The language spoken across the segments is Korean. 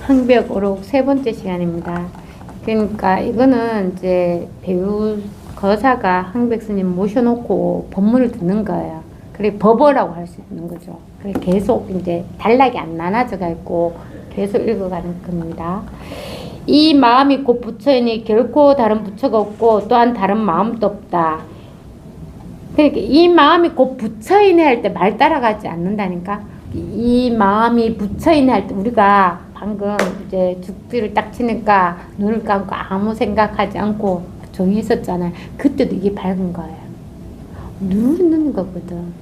항벽 오록 세 번째 시간입니다. 그러니까 이거는 이제 배우 거사가 항백 스님 모셔놓고 법문을 듣는 거예요. 그래 법어라고 할 수 있는 거죠. 그래 계속 이제 단락이 안 나눠져가 있고 계속 읽어가는 겁니다. 이 마음이 곧 부처이니 결코 다른 부처가 없고 또한 다른 마음도 없다. 그러니까 이 마음이 곧 부처이네 할 때 말 따라가지 않는다니까. 이 마음이 부처이네 할 때 우리가 방금 이제 죽비를 딱 치니까 눈을 감고 아무 생각하지 않고 종이 있었잖아요. 그때도 이게 밝은 거예요. 누르는 거거든.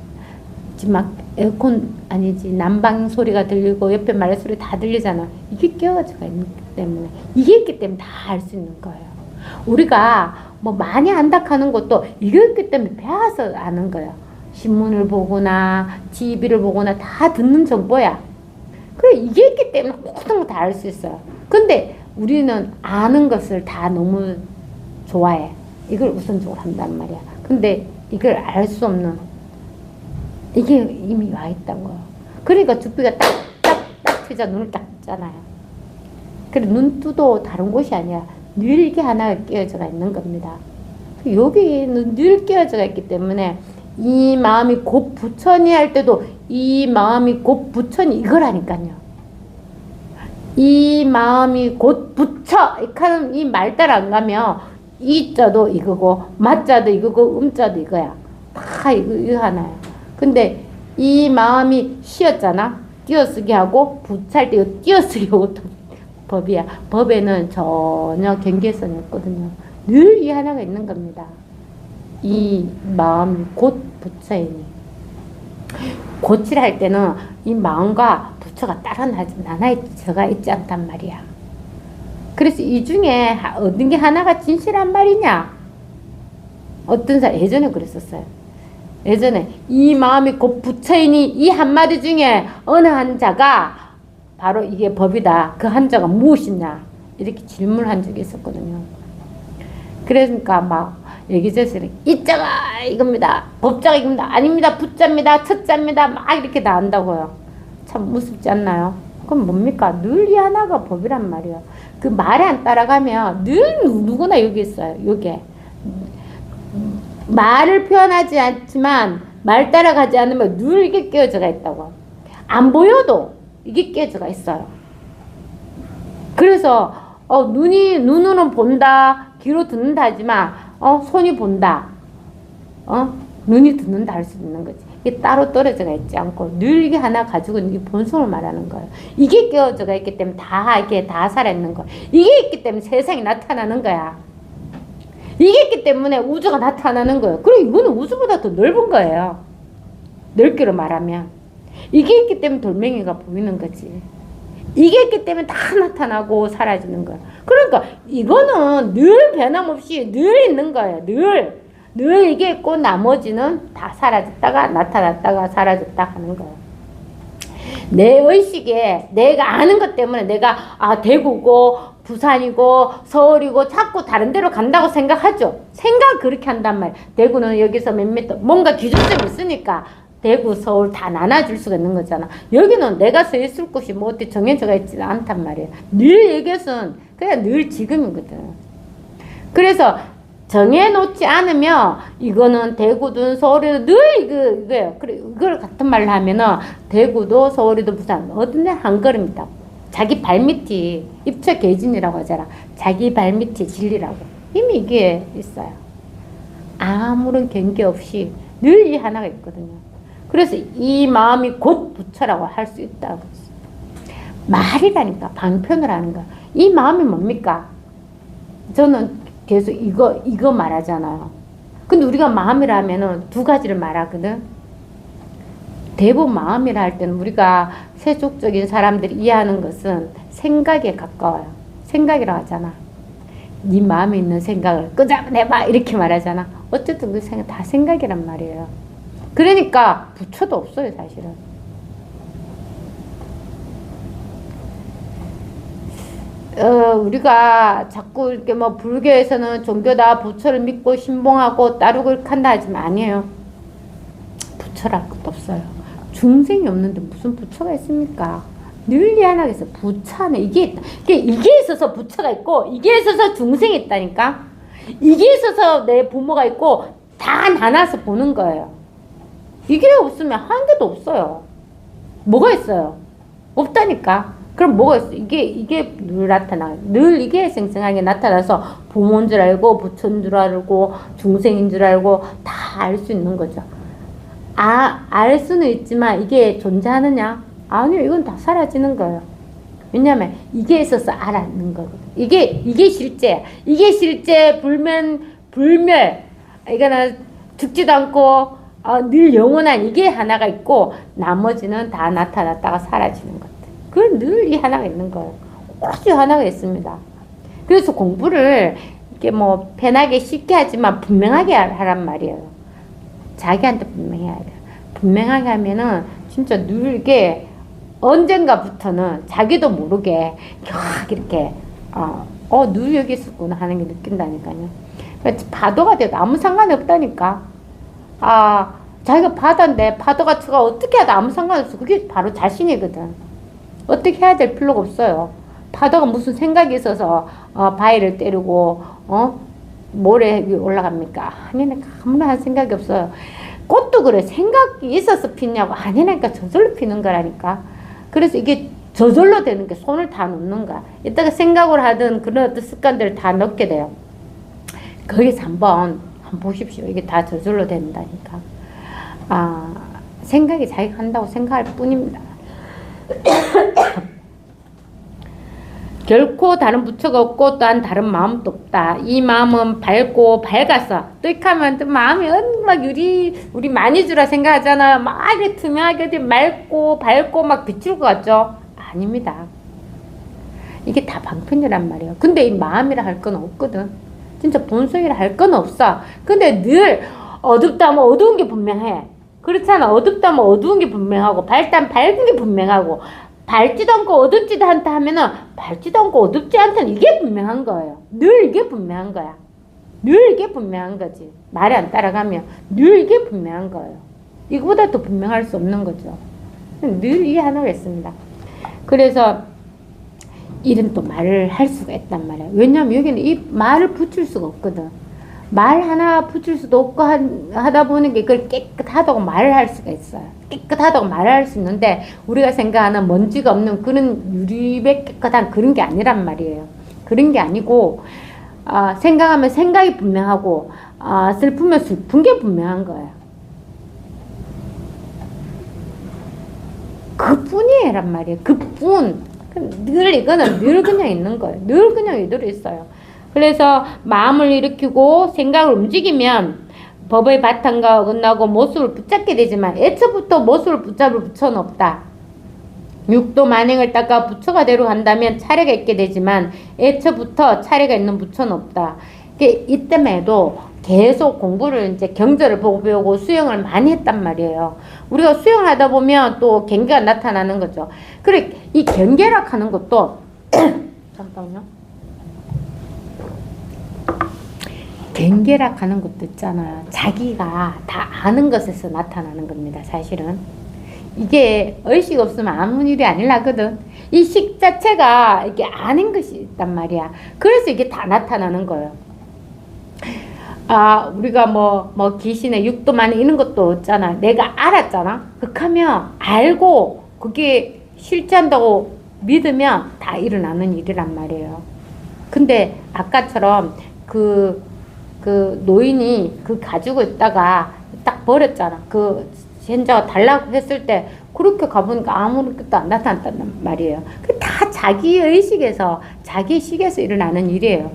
지금 막 에어컨 아니지 난방 소리가 들리고 옆에 말소리 다 들리잖아. 이게 깨어져가 있기 때문에 이게 있기 때문에 다 알 수 있는 거예요. 우리가 뭐 많이 안다 하는 것도 이게 있기 때문에 배워서 아는 거예요. 신문을 보거나 TV를 보거나 다 듣는 정보야. 그래 이게 있기 때문에 모든 거 다 알 수 있어요. 근데 우리는 아는 것을 다 너무 좋아해. 이걸 우선적으로 한단 말이야. 근데 이걸 알 수 없는 이게 이미 와 있단 거야. 그러니까 죽비가 딱 트자 눈을 딱 뜨잖아요. 그래 눈 뜨도 다른 곳이 아니야. 늘 이게 하나가 끼어져가 있는 겁니다. 여기는 늘 끼어져가 있기 때문에 이 마음이 곧 부처니 할 때도 이 마음이 곧 부처니 이거라니까요. 이 마음이 곧 부처 이 말 따라 안 가면 이자도 이거고 맞자도 이거고 음자도 이거야. 다 이거 하나야. 근데 이 마음이 쉬었잖아. 띄어쓰기 하고 부차할 때 띄어쓰기 하고 법이야. 법에는 전혀 경계성이 없거든요. 늘 이 하나가 있는 겁니다. 이 마음이 곧 부처이니. 고치라 할 때는 이 마음과 부처가 따로 나눠져가 있지 않단 말이야. 그래서 이 중에 어떤 게 하나가 진실한 말이냐? 어떤 사람 예전에 그랬었어요. 예전에 이 마음이 곧 부처이니 이 한마디 중에 어느 한 자가 바로 이게 법이다. 그 한 자가 무엇이냐? 이렇게 질문한 적이 있었거든요. 그러니까 막 얘기제스는 이자가 이겁니다. 법자가 이겁니다. 아닙니다. 부자입니다. 첫자입니다. 막 이렇게 다 한다고요. 참 무섭지 않나요? 그럼 뭡니까? 늘 이 하나가 법이란 말이에요. 그 말에 안 따라가면 늘 누구나 여기 있어요. 요게. 말을 표현하지 않지만 말 따라가지 않으면 늘 이게 끼어져가 있다고. 안 보여도 이게 끼어져가 있어요. 그래서 눈으로는 본다, 귀로 듣는다 하지만 손이 본다, 눈이 듣는다 할 수 있는 거지. 이게 따로 떨어져가 있지 않고 늘 이게 하나 가지고 있는 게 본성을 말하는 거예요. 이게 끼어져가 있기 때문에 이게 다 살아있는 거야. 이게 있기 때문에 세상이 나타나는 거야. 이게 있기 때문에 우주가 나타나는 거예요. 그리고 이거는 우주보다 더 넓은 거예요. 넓기로 말하면. 이게 있기 때문에 돌멩이가 보이는 거지. 이게 있기 때문에 다 나타나고 사라지는 거야. 그러니까 이거는 늘 변함없이 늘 있는 거예요. 늘 이게 있고 나머지는 다 사라졌다가 나타났다가 사라졌다 하는 거예요. 내 의식에 내가 아는 것 때문에 내가 대구고 부산이고 서울이고 자꾸 다른 데로 간다고 생각하죠. 생각 그렇게 한단 말이에요. 대구는 여기서 몇 미터 뭔가 기준점이 있으니까 대구 서울 다 나눠줄 수가 있는 거잖아. 여기는 내가 서 있을 곳이 뭐 어디 정해져가 있지 않단 말이에요. 늘 이것은 그냥 늘 지금이거든. 그래서 정해놓지 않으면 이거는 대구든 서울이든 늘 이거예요. 그래 이걸 같은 말로 하면은 대구도 서울이도 부산 어딘데 한 걸음이다. 자기 발밑이 입처 계진이라고 하잖아. 자기 발밑이 진리라고. 이미 이게 있어요. 아무런 경계 없이 늘 이 하나가 있거든요. 그래서 이 마음이 곧 부처라고 할 수 있다고. 말이라니까 방편을 하는 거야. 이 마음이 뭡니까? 저는 계속 이거 말하잖아요. 근데 우리가 마음이라 하면은 두 가지를 말하거든. 대부분 마음이라 할 때는 우리가 세속적인 사람들이 이해하는 것은 생각에 가까워요. 생각이라고 하잖아. 네 마음에 있는 생각을 끄잡아내봐 이렇게 말하잖아. 어쨌든 그 생각 다 생각이란 말이에요. 그러니까 부처도 없어요 사실은. 우리가 자꾸 이렇게 뭐 불교에서는 종교다 부처를 믿고 신봉하고 따르고 이렇게 한다 하지만 아니에요. 부처랄 것도 없어요. 중생이 없는데 무슨 부처가 있습니까? 늘 희한하겠어. 부처는 이게 있어서 부처가 있고, 이게 있어서 중생이 있다니까? 이게 있어서 내 부모가 있고, 다 나눠서 보는 거예요. 이게 없으면 한 개도 없어요. 뭐가 있어요? 없다니까? 그럼 뭐가 있어? 이게 늘 나타나. 늘 이게 생생하게 나타나서 부모인 줄 알고, 부처인 줄 알고, 중생인 줄 알고, 다 알 수 있는 거죠. 알 수는 있지만 이게 존재하느냐? 아니요, 이건 다 사라지는 거예요. 왜냐면 이게 있어서 알았는 거거든. 이게 실제. 이게 실제 불멸. 이거는 죽지도 않고 늘 영원한 이게 하나가 있고 나머지는 다 나타났다가 사라지는 것들. 그건 늘 이 하나가 있는 거예요. 오로지 하나가 있습니다. 그래서 공부를 이렇게 뭐 편하게 쉽게 하지만 분명하게 하란 말이에요. 자기한테 분명해야 돼요. 분명하게 하면은 진짜 늘 이게 언젠가부터는 자기도 모르게 이렇게 늘 여기 있었구나 하는 게 느낀다니까요. 그러니까 파도가 돼도 아무 상관이 없다니까. 자기가 바다인데 파도가 쳐가 어떻게 해도 아무 상관없어. 그게 바로 자신이거든. 어떻게 해야 될 필요가 없어요. 파도가 무슨 생각이 있어서 바위를 때리고 모래 위에 올라갑니까? 아니니까 아무나 할 생각이 없어요. 꽃도 그래. 생각이 있어서 피냐고. 아니니까 저절로 피는 거라니까. 그래서 이게 저절로 되는 게 손을 다 놓는 거야. 이따가 생각을 하든 그런 어떤 습관들을 다 넣게 돼요. 거기서 한번 보십시오. 이게 다 저절로 된다니까. 생각이 자기가 한다고 생각할 뿐입니다. 결코 다른 부처가 없고 또한 다른 마음도 없다. 이 마음은 밝고 밝아서 또 이렇게 하면 또 마음이 막 우리 많이 주라 생각하잖아요. 막 이렇게 투명하게 맑고 밝고 막 비칠 것 같죠? 아닙니다. 이게 다 방편이란 말이에요. 근데 이 마음이라 할 건 없거든. 진짜 본성이라 할 건 없어. 근데 늘 어둡다면 어두운 게 분명해. 그렇잖아. 어둡다면 어두운 게 분명하고 밝다면 밝은 게 분명하고 밝지도 않고 어둡지도 않다 하면은 밝지도 않고 어둡지 않다는 이게 분명한 거예요. 늘 이게 분명한 거야. 늘 이게 분명한 거지. 말이 안 따라가면 늘 이게 분명한 거예요. 이거보다 더 분명할 수 없는 거죠. 늘 이게 하나가 있습니다. 그래서 이런 또 말을 할 수가 있단 말이야. 왜냐면 여기는 이 말을 붙일 수가 없거든. 말 하나 붙일 수도 없고 하다 보는 게 그걸 깨끗하다고 말을 할 수가 있어요. 깨끗하다고 말을 할 수 있는데 우리가 생각하는 먼지가 없는 그런 유리배 깨끗한 그런 게 아니란 말이에요. 그런 게 아니고 생각하면 생각이 분명하고 슬프면 슬픈 게 분명한 거예요. 그뿐이란 말이에요. 그뿐. 늘 이거는 늘 그냥 있는 거예요. 늘 그냥 이대로 있어요. 그래서 마음을 일으키고 생각을 움직이면 법의 바탕과 어긋나고 모습을 붙잡게 되지만 애초부터 모습을 붙잡을 부처는 없다. 육도 만행을 닦아 부처가 되려 한다면 차례가 있게 되지만 애초부터 차례가 있는 부처는 없다. 이때에도 계속 공부를 이제 경전을 보고 배우고 수영을 많이 했단 말이에요. 우리가 수영을 하다 보면 또 경계가 나타나는 거죠. 그래 이 경계락 하는 것도 잠깐만요. 경계락 하는 것도 있잖아요. 자기가 다 아는 것에서 나타나는 겁니다. 사실은 이게 의식 없으면 아무 일이 아니라거든. 이 식 자체가 이게 아는 것이 있단 말이야. 그래서 이게 다 나타나는 거예요. 우리가 뭐 귀신의 육도만 이런 것도 있잖아. 내가 알았잖아. 그하면 알고 그게 실제한다고 믿으면 다 일어나는 일이란 말이에요. 근데 아까처럼 그 노인이 가지고 있다가 딱 버렸잖아. 그 현자가 달라고 했을 때 그렇게 가보니까 아무것도 안 나타났단 말이에요. 그 다 자기 의식에서 자기 식에서 일어나는 일이에요.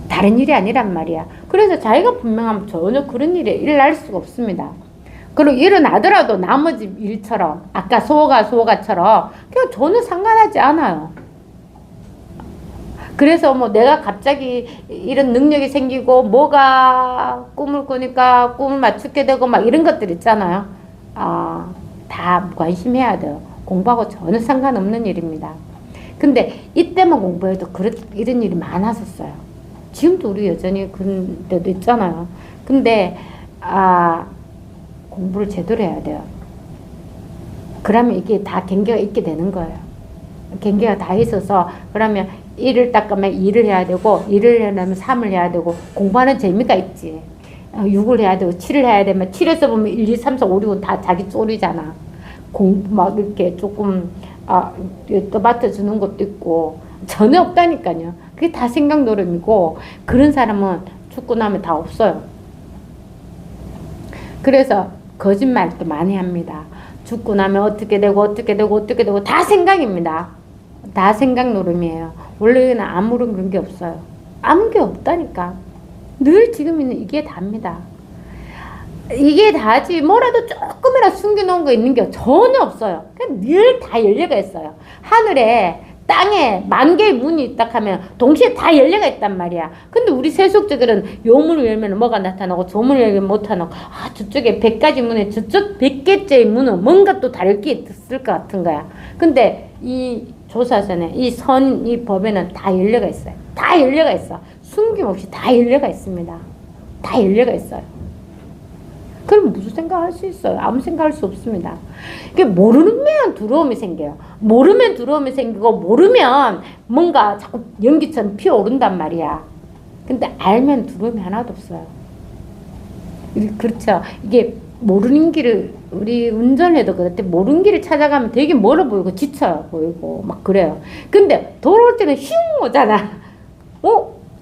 다른 일이 아니란 말이야. 그래서 자기가 분명하면 전혀 그런 일이 일어날 수가 없습니다. 그리고 일어나더라도 나머지 일처럼 아까 소가처럼 그냥 전혀 상관하지 않아요. 그래서 뭐 내가 갑자기 이런 능력이 생기고 뭐가 꿈을 꾸니까 꿈을 맞추게 되고 막 이런 것들 있잖아요. 다 관심해야 돼요. 공부하고 전혀 상관없는 일입니다. 근데 이때만 공부해도 이런 일이 많았었어요. 지금도 우리 여전히 그런 데도 있잖아요. 근데 공부를 제대로 해야 돼요. 그러면 이게 다 경계가 있게 되는 거예요. 경계가 다 있어서 그러면 1을 닦으면 2를 해야 되고 2를 하려면 3을 해야 되고 공부하는 재미가 있지. 6을 해야 되고 7을 해야 되면 7에서 보면 1, 2, 3, 4, 5, 6은 다 자기 쫄이잖아. 막 이렇게 조금 떠맡아 주는 것도 있고 전혀 없다니까요. 그게 다 생각 노름이고 그런 사람은 죽고 나면 다 없어요. 그래서 거짓말도 많이 합니다. 죽고 나면 어떻게 되고 어떻게 되고 어떻게 되고 다 생각입니다. 다 생각 노름이에요. 원래는 아무런 그런 게 없어요. 아무 게 없다니까. 늘 지금 있는 이게 답니다. 이게 다지 뭐라도 조금이라도 숨겨놓은 거 있는 게 전혀 없어요. 늘 다 열려가 있어요. 하늘에 땅에 만 개의 문이 있다 하면 동시에 다 열려가 있단 말이야. 근데 우리 세속자들은 요 문을 열면 뭐가 나타나고 저 문을 열면 못 나타나고 저쪽에 100가지 문에 저쪽 100개째의 문은 뭔가 또 다를 게 있을 것 같은 거야. 근데 이 조사선에 이 법에는 다 열려가 있어요. 다 열려가 있어. 숨김없이 다 열려가 있습니다. 다 열려가 있어요. 그럼 무슨 생각할 수 있어요? 아무 생각할 수 없습니다. 이게 모르면 두려움이 생겨요. 모르면 두려움이 생기고 모르면 뭔가 자꾸 연기처럼 피어오른단 말이야. 근데 알면 두려움이 하나도 없어요. 그렇죠. 이게 모르는 길을 우리 운전해도 그렇대. 모르는 길을 찾아가면 되게 멀어 보이고 지쳐 보이고 막 그래요. 근데 돌아올 때는 슝 오잖아.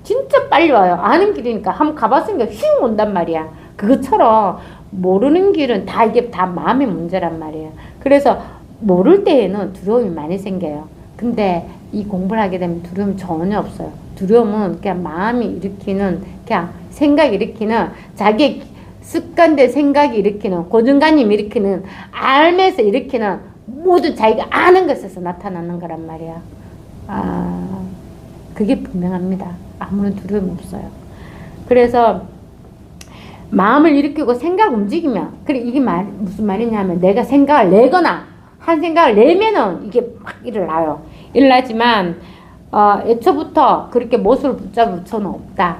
진짜 빨리 와요. 아는 길이니까 한번 가봤으니까 슝 온단 말이야. 그것처럼 모르는 길은 다 이게 다 마음의 문제란 말이에요. 그래서 모를 때에는 두려움이 많이 생겨요. 근데 이 공부를 하게 되면 두려움이 전혀 없어요. 두려움은 그냥 마음이 일으키는 그냥 생각이 일으키는 자기 습관된 생각이 일으키는 고정관념이 일으키는 알면서 일으키는 모두 자기가 아는 것에서 나타나는 거란 말이야. 그게 분명합니다. 아무런 두려움이 없어요. 그래서 마음을 일으키고 생각 움직이면 그래 이게 무슨 말이냐면 내가 생각을 내거나 한 생각을 내면은 이게 막 일어나요. 일어나지만 애초부터 그렇게 못을 붙잡을 부처는 없다.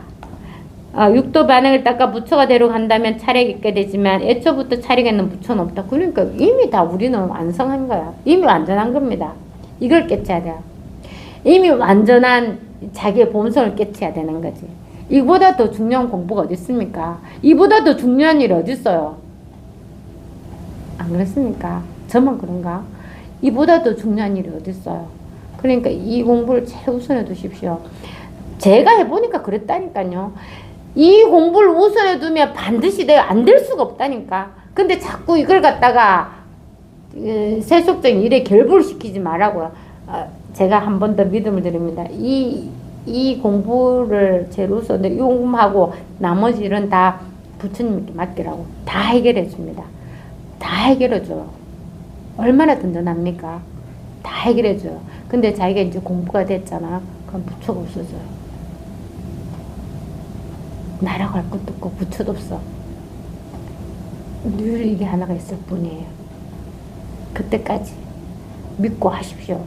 육도 반응을 닦아 부처가 되러 간다면 차례가 있게 되지만 애초부터 차례가 있는 부처는 없다. 그러니까 이미 다 우리는 완성한 거야. 이미 완전한 겁니다. 이걸 깨쳐야 돼요. 이미 완전한 자기의 본성을 깨쳐야 되는 거지. 이보다 더 중요한 공부가 어디 있습니까? 이보다 더 중요한 일이 어디 있어요? 안 그렇습니까? 저만 그런가? 이보다 더 중요한 일이 어디 있어요? 그러니까 이 공부를 제일 우선해 두십시오. 제가 해보니까 그랬다니까요. 이 공부를 우선해 두면 반드시 내가 안 될 수가 없다니까. 근데 자꾸 이걸 갖다가 세속적인 일에 결부를 시키지 말라고요. 제가 한 번 더 믿음을 드립니다. 이 공부를 제일 우선 용하고 나머지 일은 다 부처님께 맡기라고 다 해결해 줍니다. 다 해결해 줘요. 얼마나 든든합니까? 다 해결해 줘요. 근데 자기가 이제 공부가 됐잖아. 그럼 부처가 없어져요. 날아갈 것도 없고 부처도 없어. 늘 이게 하나가 있을 뿐이에요. 그때까지 믿고 하십시오.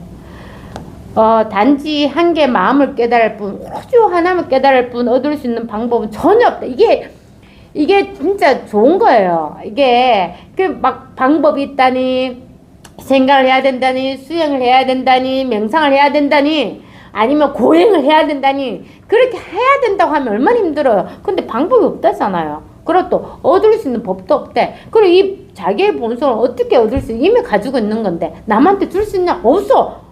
단지 한 개 마음을 깨달을 뿐, 오주 하나만 깨달을 뿐 얻을 수 있는 방법은 전혀 없다. 이게 진짜 좋은 거예요. 이게 막 방법이 있다니, 생각을 해야 된다니, 수행을 해야 된다니, 명상을 해야 된다니, 아니면 고행을 해야 된다니, 그렇게 해야 된다고 하면 얼마나 힘들어요. 근데 방법이 없다잖아요. 그리고 또 얻을 수 있는 법도 없대. 그리고 이 자기의 본성을 어떻게 얻을 수 이미 가지고 있는 건데 남한테 줄 수 있냐? 없어.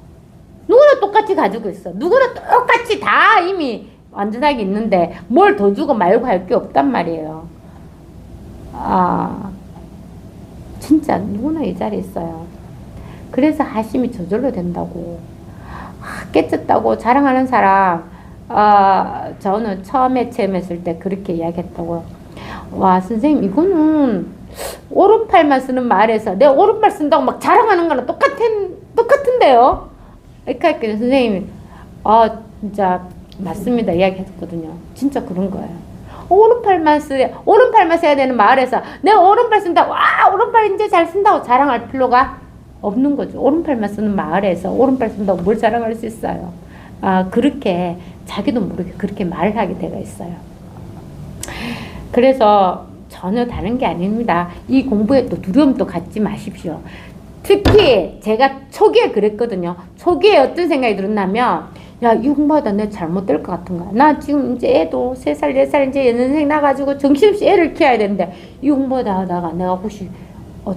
누구나 똑같이 가지고 있어. 누구나 똑같이 다 이미 완전하게 있는데 뭘 더 주고 말고 할 게 없단 말이에요. 진짜 누구나 이 자리에 있어요. 그래서 하심이 저절로 된다고. 깨졌다고 자랑하는 사람, 저는 처음에 체험했을 때 그렇게 이야기했다고요. 와, 선생님, 이거는 오른팔만 쓰는 말에서 내 오른팔 쓴다고 막 자랑하는 거랑 똑같은데요? 그러니까 선생님이, 진짜 맞습니다. 이야기했거든요. 진짜 그런 거예요. 오른팔만 써야 되는 말에서 내 오른팔 쓴다고, 오른팔 이제 잘 쓴다고 자랑할 필요가 없는 거죠. 오른팔만 쓰는 마을에서 오른팔 쓴다고 뭘 자랑할 수 있어요. 그렇게 자기도 모르게 그렇게 말을 하게 되어 있어요. 그래서 전혀 다른 게 아닙니다. 이 공부에 또 두려움도 갖지 마십시오. 특히 제가 초기에 그랬거든요. 초기에 어떤 생각이 들었냐면, 야, 이 공부하다 내 잘못될 것 같은 거야. 나 지금 이제 애도 3살, 4살 이제 연생 나가지고 정신없이 애를 키워야 되는데, 이 공부하다 하다가 내가 혹시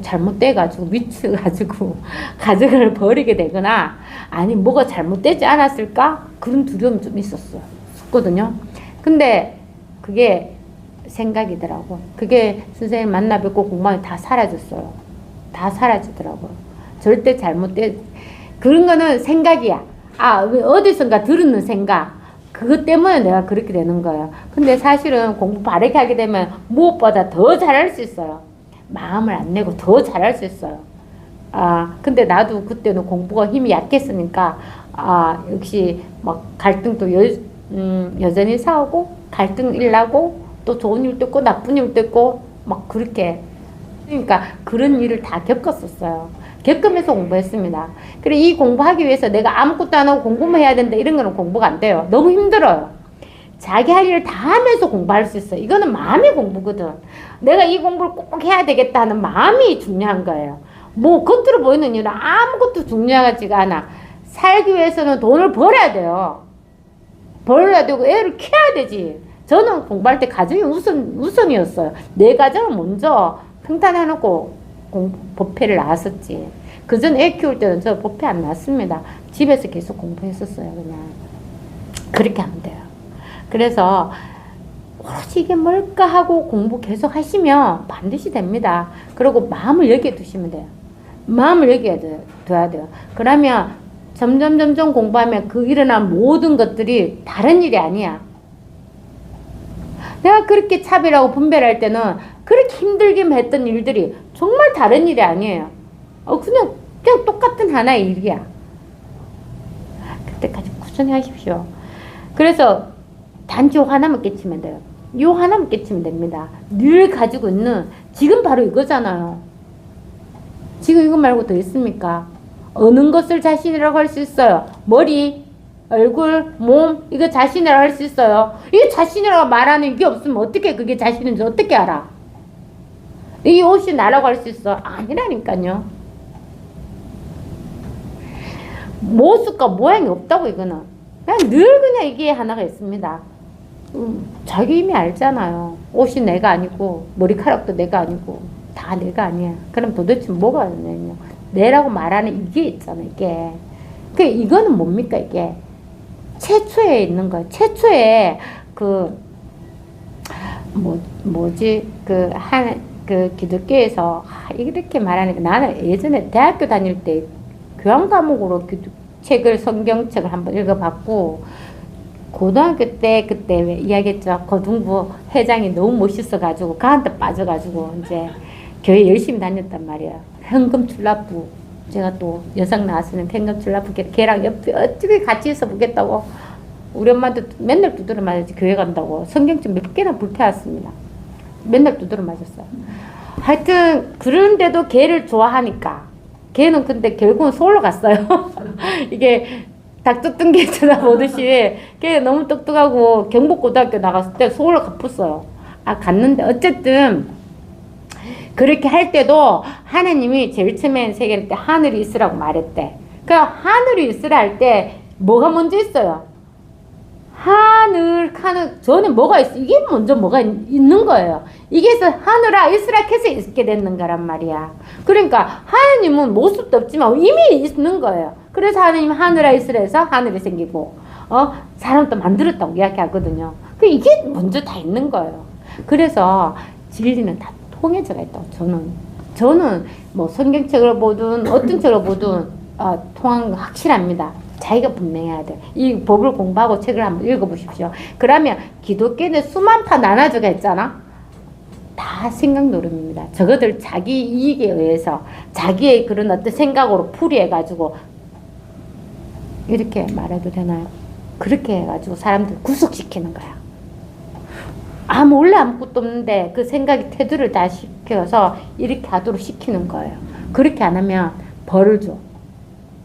잘못돼가지고 미쳐가지고 가족을 버리게 되거나, 아니 뭐가 잘못되지 않았을까? 그런 두려움이 좀 있었거든요. 근데 그게 생각이더라고. 그게 선생님 만나 뵙고 공부하면 다 사라졌어요. 다 사라지더라고요. 절대 그런 거는 생각이야. 어디선가 들었는 생각. 그것 때문에 내가 그렇게 되는 거예요. 근데 사실은 공부 바르게 하게 되면 무엇보다 더 잘할 수 있어요. 마음을 안 내고 더 잘할 수 있어요. 근데 나도 그때는 공부가 힘이 약했으니까, 역시 막 갈등도 여전히 싸우고, 갈등 일나고, 또 좋은 일도 있고, 나쁜 일도 있고, 막 그렇게. 그러니까 그런 일을 다 겪었었어요. 겪으면서 공부했습니다. 그래, 이 공부하기 위해서 내가 아무것도 안 하고 공부만 해야 된다, 이런 거는 공부가 안 돼요. 너무 힘들어요. 자기 할 일을 다 하면서 공부할 수 있어요. 이거는 마음의 공부거든. 내가 이 공부를 꼭 해야 되겠다 하는 마음이 중요한 거예요. 뭐 겉으로 보이는 일은 아무것도 중요하지가 않아. 살기 위해서는 돈을 벌어야 돼요. 벌어야 되고 애를 키워야 되지. 저는 공부할 때 가정이 우선이었어요. 내 가정을 먼저 평탄해놓고 법회를 나왔었지. 그전 애 키울 때는 저 법회 안 나왔습니다. 집에서 계속 공부했었어요. 그냥 그렇게 하면 돼요. 그래서 오로지 이게 뭘까 하고 공부 계속 하시면 반드시 됩니다. 그리고 마음을 여기에 두시면 돼요. 마음을 여기에 둬야 돼요. 그러면 점점 공부하면 그 일어난 모든 것들이 다른 일이 아니야. 내가 그렇게 차별하고 분별할 때는 그렇게 힘들게 했던 일들이 정말 다른 일이 아니에요. 그냥 똑같은 하나의 일이야. 그때까지 꾸준히 하십시오. 그래서 단지 요 하나만 깨치면 돼요. 요 하나만 깨치면 됩니다. 늘 가지고 있는, 지금 바로 이거잖아요. 지금 이거 말고 더 있습니까? 어느 것을 자신이라고 할 수 있어요? 머리, 얼굴, 몸, 이거 자신이라고 할 수 있어요. 이게 자신이라고 말하는 이게 없으면 어떻게 그게 자신인지 어떻게 알아? 이 옷이 나라고 할 수 있어? 아니라니까요. 모습과 모양이 없다고, 이거는. 그냥 늘 그냥 이게 하나가 있습니다. 자기 이미 알잖아요. 옷이 내가 아니고, 머리카락도 내가 아니고, 다 내가 아니야. 그럼 도대체 뭐가 있냐면, 내라고 말하는 이게 있잖아, 이게. 이거는 뭡니까, 이게? 최초에 있는 거예요. 최초에, 기독교에서, 이렇게 말하니까 나는 예전에 대학교 다닐 때 교양 과목으로 성경책을 한번 읽어봤고, 고등학교 때 그때 이야기했죠. 고등부 회장이 너무 멋있어가지고 가한테 빠져가지고 이제 교회 열심히 다녔단 말이야. 현금 출납부, 제가 또 여성 나왔으면 현금 출납부 걔랑 옆에 어떻게 같이 있어 보겠다고 우리 엄마한테 맨날 두드려 맞았지. 교회 간다고 성경책 몇 개나 불태웠습니다. 맨날 두드려 맞았어요. 하여튼 그런데도 걔를 좋아하니까, 걔는 근데 결국은 서울로 갔어요. 이게 닭 뜯은 게 쳐다보듯이 걔 너무 똑똑하고 경북고등학교 나갔을 때 서울로 갔었어요. 갔는데 어쨌든 그렇게 할 때도 하나님이 제일 처음에 세계할 때 하늘이 있으라고 말했대. 그러니까 하늘이 있으라 할 때 뭐가 먼저 있어요? 하늘, 저는 뭐가 있어? 이게 먼저 뭐가 있는 거예요. 이게 하늘아 있으라 해서 있게 됐는 거란 말이야. 그러니까 하나님은 모습도 없지만 이미 있는 거예요. 그래서 하나님 하늘아 있으라 해서 하늘이 생기고, 사람도 만들었다고 이야기하거든요. 이게 먼저 다 있는 거예요. 그래서 진리는 다 통해져가 있다고 저는 뭐 성경책을 보든 어떤 책을 보든 통한 거 확실합니다. 자기가 분명해야 돼. 이 법을 공부하고 책을 한번 읽어보십시오. 그러면 기독교는 수만 파 나눠져가 있잖아. 다 생각 노름입니다. 저것들 자기 이익에 의해서 자기의 그런 어떤 생각으로 풀이해가지고, 이렇게 말해도 되나요? 그렇게 해가지고 사람들 구속시키는 거야. 원래 아무것도 없는데 그 생각이 태도를 다 시켜서 이렇게 하도록 시키는 거예요. 그렇게 안 하면 벌을 줘.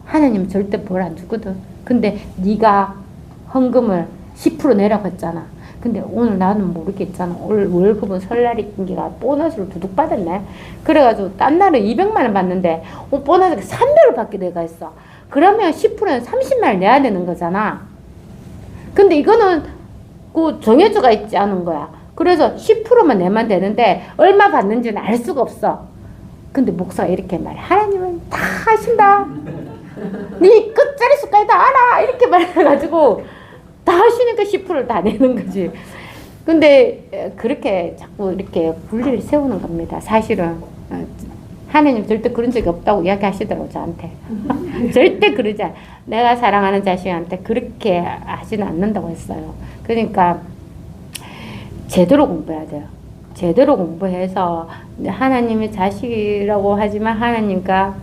하나님은 절대 벌 안 주거든. 근데 네가 헌금을 10% 내라고 했잖아. 근데 오늘 나는 모르겠잖아. 오늘 월급은 설날이 낀기가 보너스를 두둑 받았네. 그래가지고 딴 날은 200만 원 받는데 보너스가 300을 받게 돼가 있어. 그러면 10%는 30만 원 내야 되는 거잖아. 근데 이거는 그 정해져가 있지 않은 거야. 그래서 10%만 내면 되는데 얼마 받는지는 알 수가 없어. 근데 목사가 이렇게 말해. 하나님은 다 하신다. 네 끝자리 수까지 다 알아. 이렇게 말해가지고 다 하시니까 10%를 다 내는 거지. 근데 그렇게 자꾸 이렇게 분리를 세우는 겁니다. 사실은 하나님 절대 그런 적이 없다고 이야기하시더라고 저한테. 절대 그러지 않아. 내가 사랑하는 자식한테 그렇게 하지는 않는다고 했어요. 그러니까 제대로 공부해야 돼요. 제대로 공부해서 하나님의 자식이라고 하지만 하나님과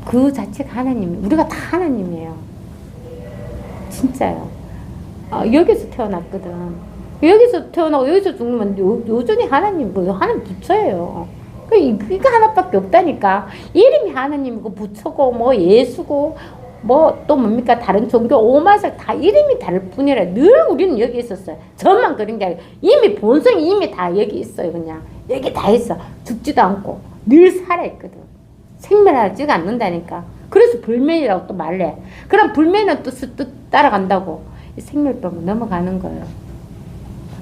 그 자체가 하나님, 우리가 다 하나님이에요. 진짜요. 여기서 태어났거든. 여기서 태어나고 여기서 죽으면 여전히 하나님, 하나님 부처예요. 이거 하나밖에 없다니까. 이름이 하나님이고 부처고 뭐 예수고 뭐 또 뭡니까 다른 종교 오마살 다 이름이 다를 뿐이라 늘 우리는 여기 있었어요. 저만 그런 게 아니고 이미 본성이 이미 다 여기 있어요. 그냥 여기 다 있어. 죽지도 않고 늘 살아있거든. 생멸하지가 않는다니까. 그래서 불면이라고 또 말해. 그럼 불면은 뜻 따라간다고. 이 생멸법은 넘어가는 거예요.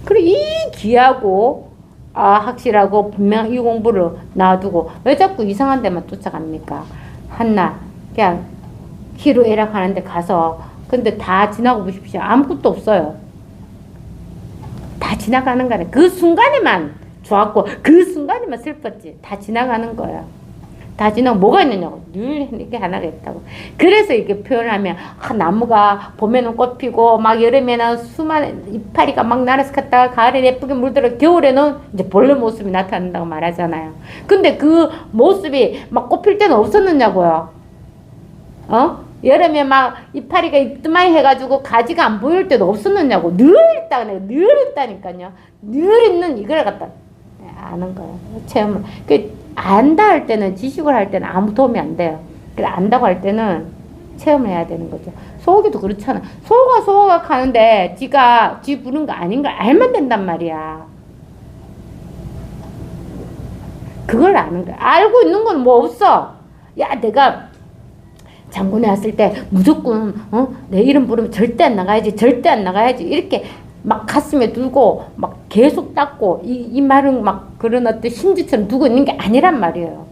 그래 이 귀하고 확실하고 분명한 이 공부를 놔두고 왜 자꾸 이상한 데만 쫓아갑니까? 한낱 그냥 희로애락 하는데 가서 근데 다 지나고 보십시오. 아무것도 없어요. 다 지나가는 거네. 그 순간에만 좋았고 그 순간에만 슬펐지. 다 지나가는 거야. 다 지나고 뭐가 있느냐고. 늘 이게 하나가 있다고. 그래서 이렇게 표현하면 나무가 봄에는 꽃 피고 막 여름에는 수많은 이파리가 막 날아서 갔다가 가을에 예쁘게 물들어 겨울에는 이제 벌레 모습이 나타난다고 말하잖아요. 근데 그 모습이 막 꽃 필 때는 없었느냐고요. 여름에 막 이파리가 이때만 해가지고 가지가 안 보일 때도 없었느냐고. 늘 있다고. 늘 있다니까요. 늘 있는 이걸 갖다 아는 거예요. 체험을. 안다 할 때는 지식을 할 때는 아무 도움이 안 돼요. 그래 안다고 할 때는 체험을 해야 되는 거죠. 소고기도 그렇잖아. 소가 가는데 지 부는 거 아닌 걸 알면 된단 말이야. 그걸 아는 거야. 알고 있는 건 뭐 없어. 야 내가 장군에 왔을 때 무조건 내 이름 부르면 절대 안 나가야지. 절대 안 나가야지. 이렇게 막 가슴에 두고 막 계속 닦고 이 말은 막 그런 어떤 심지처럼 두고 있는 게 아니란 말이에요.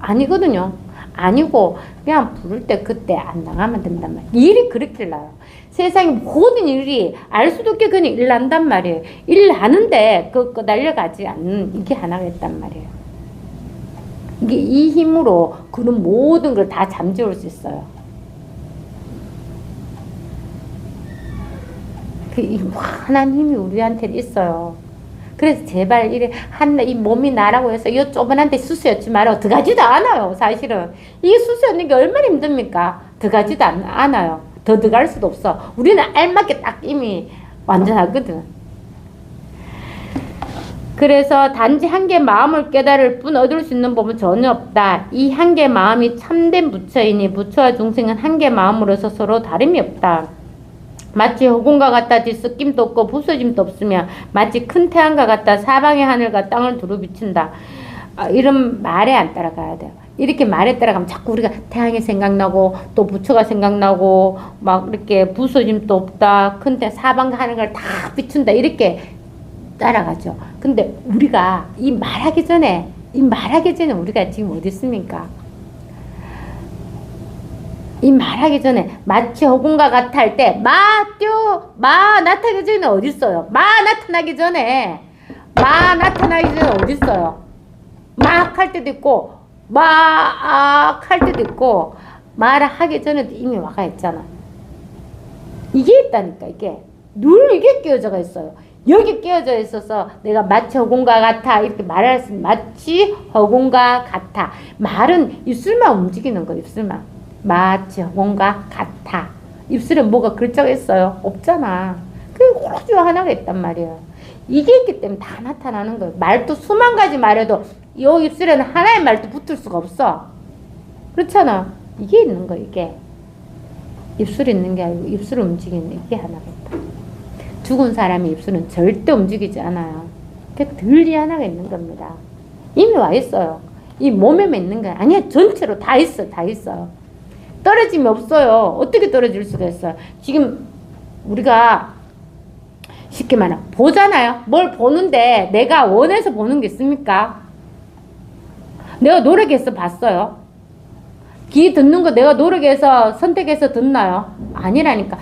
아니거든요. 아니고 그냥 부를 때 그때 안 나가면 된단 말이에요. 일이 그렇게 나요. 세상에 모든 일이 알 수도 없게 그냥 일 난단 말이에요. 일 하는데 그거 날려가지 않는 이게 하나가 있단 말이에요. 이게 이 힘으로 그런 모든 걸 다 잠재울 수 있어요. 그 환한 힘이 우리한테 있어요. 그래서 제발 이 몸이 나라고 해서 이 조그만한데 수수였지 말고 들어가지도 않아요. 사실은 이게 수수였는 게 얼마나 힘듭니까? 들어가지도 않아요. 더 들어갈 수도 없어. 우리는 알맞게 딱 이미 완전하거든. 그래서 단지 한계 마음을 깨달을 뿐 얻을 수 있는 법은 전혀 없다. 이 한계 마음이 참된 부처이니 부처와 중생은 한계 마음으로서 서로 다름이 없다. 마치 허공과 같다 뒤섞임도 없고 부서짐도 없으며 마치 큰 태양과 같다 사방의 하늘과 땅을 두루 비춘다. 이런 말에 안 따라가야 돼요. 이렇게 말에 따라가면 자꾸 우리가 태양이 생각나고 또 부처가 생각나고 막 이렇게 부서짐도 없다 큰 사방의 하늘을 다 비춘다 이렇게 따라가죠. 근데 우리가 이 말하기 전에 우리가 지금 어디 있습니까? 이 말하기 전에 마치 허공과 같아 할 때 마 나타나기 전에 어디 있어요? 마 나타나기 전에 어디 있어요? 막 할 때도 있고 막 할 때도 있고 말을 하기 전에도 이미 와가 있잖아. 이게 있다니까. 이게 늘 이게 끼어져 있어요. 여기 끼어져 있어서 내가 마치 허공과 같아 이렇게 말할 수 있는 마치 허공과 같아. 말은 입술만 움직이는 거예요. 입술만. 마치 허공과 같아. 입술에 뭐가 글자가 있어요? 없잖아. 그게 오로지 하나가 있단 말이에요. 이게 있기 때문에 다 나타나는 거예요. 말도 수만 가지 말해도 이 입술에는 하나의 말도 붙을 수가 없어. 그렇잖아. 이게 있는 거예요. 이게 입술이 있는 게 아니고 입술을 움직이는 이게 하나가 있다. 죽은 사람의 입술은 절대 움직이지 않아요. 덜리 하나가 있는 겁니다. 이미 와 있어요. 이 몸에만 있는 거야. 아니야, 전체로 다 있어, 다 있어요. 떨어짐이 없어요. 어떻게 떨어질 수가 있어요? 지금 우리가 쉽게 말하면 보잖아요. 뭘 보는데 내가 원해서 보는 게 있습니까? 내가 노력해서 봤어요. 귀 듣는 거 내가 노력해서 선택해서 듣나요? 아니라니까.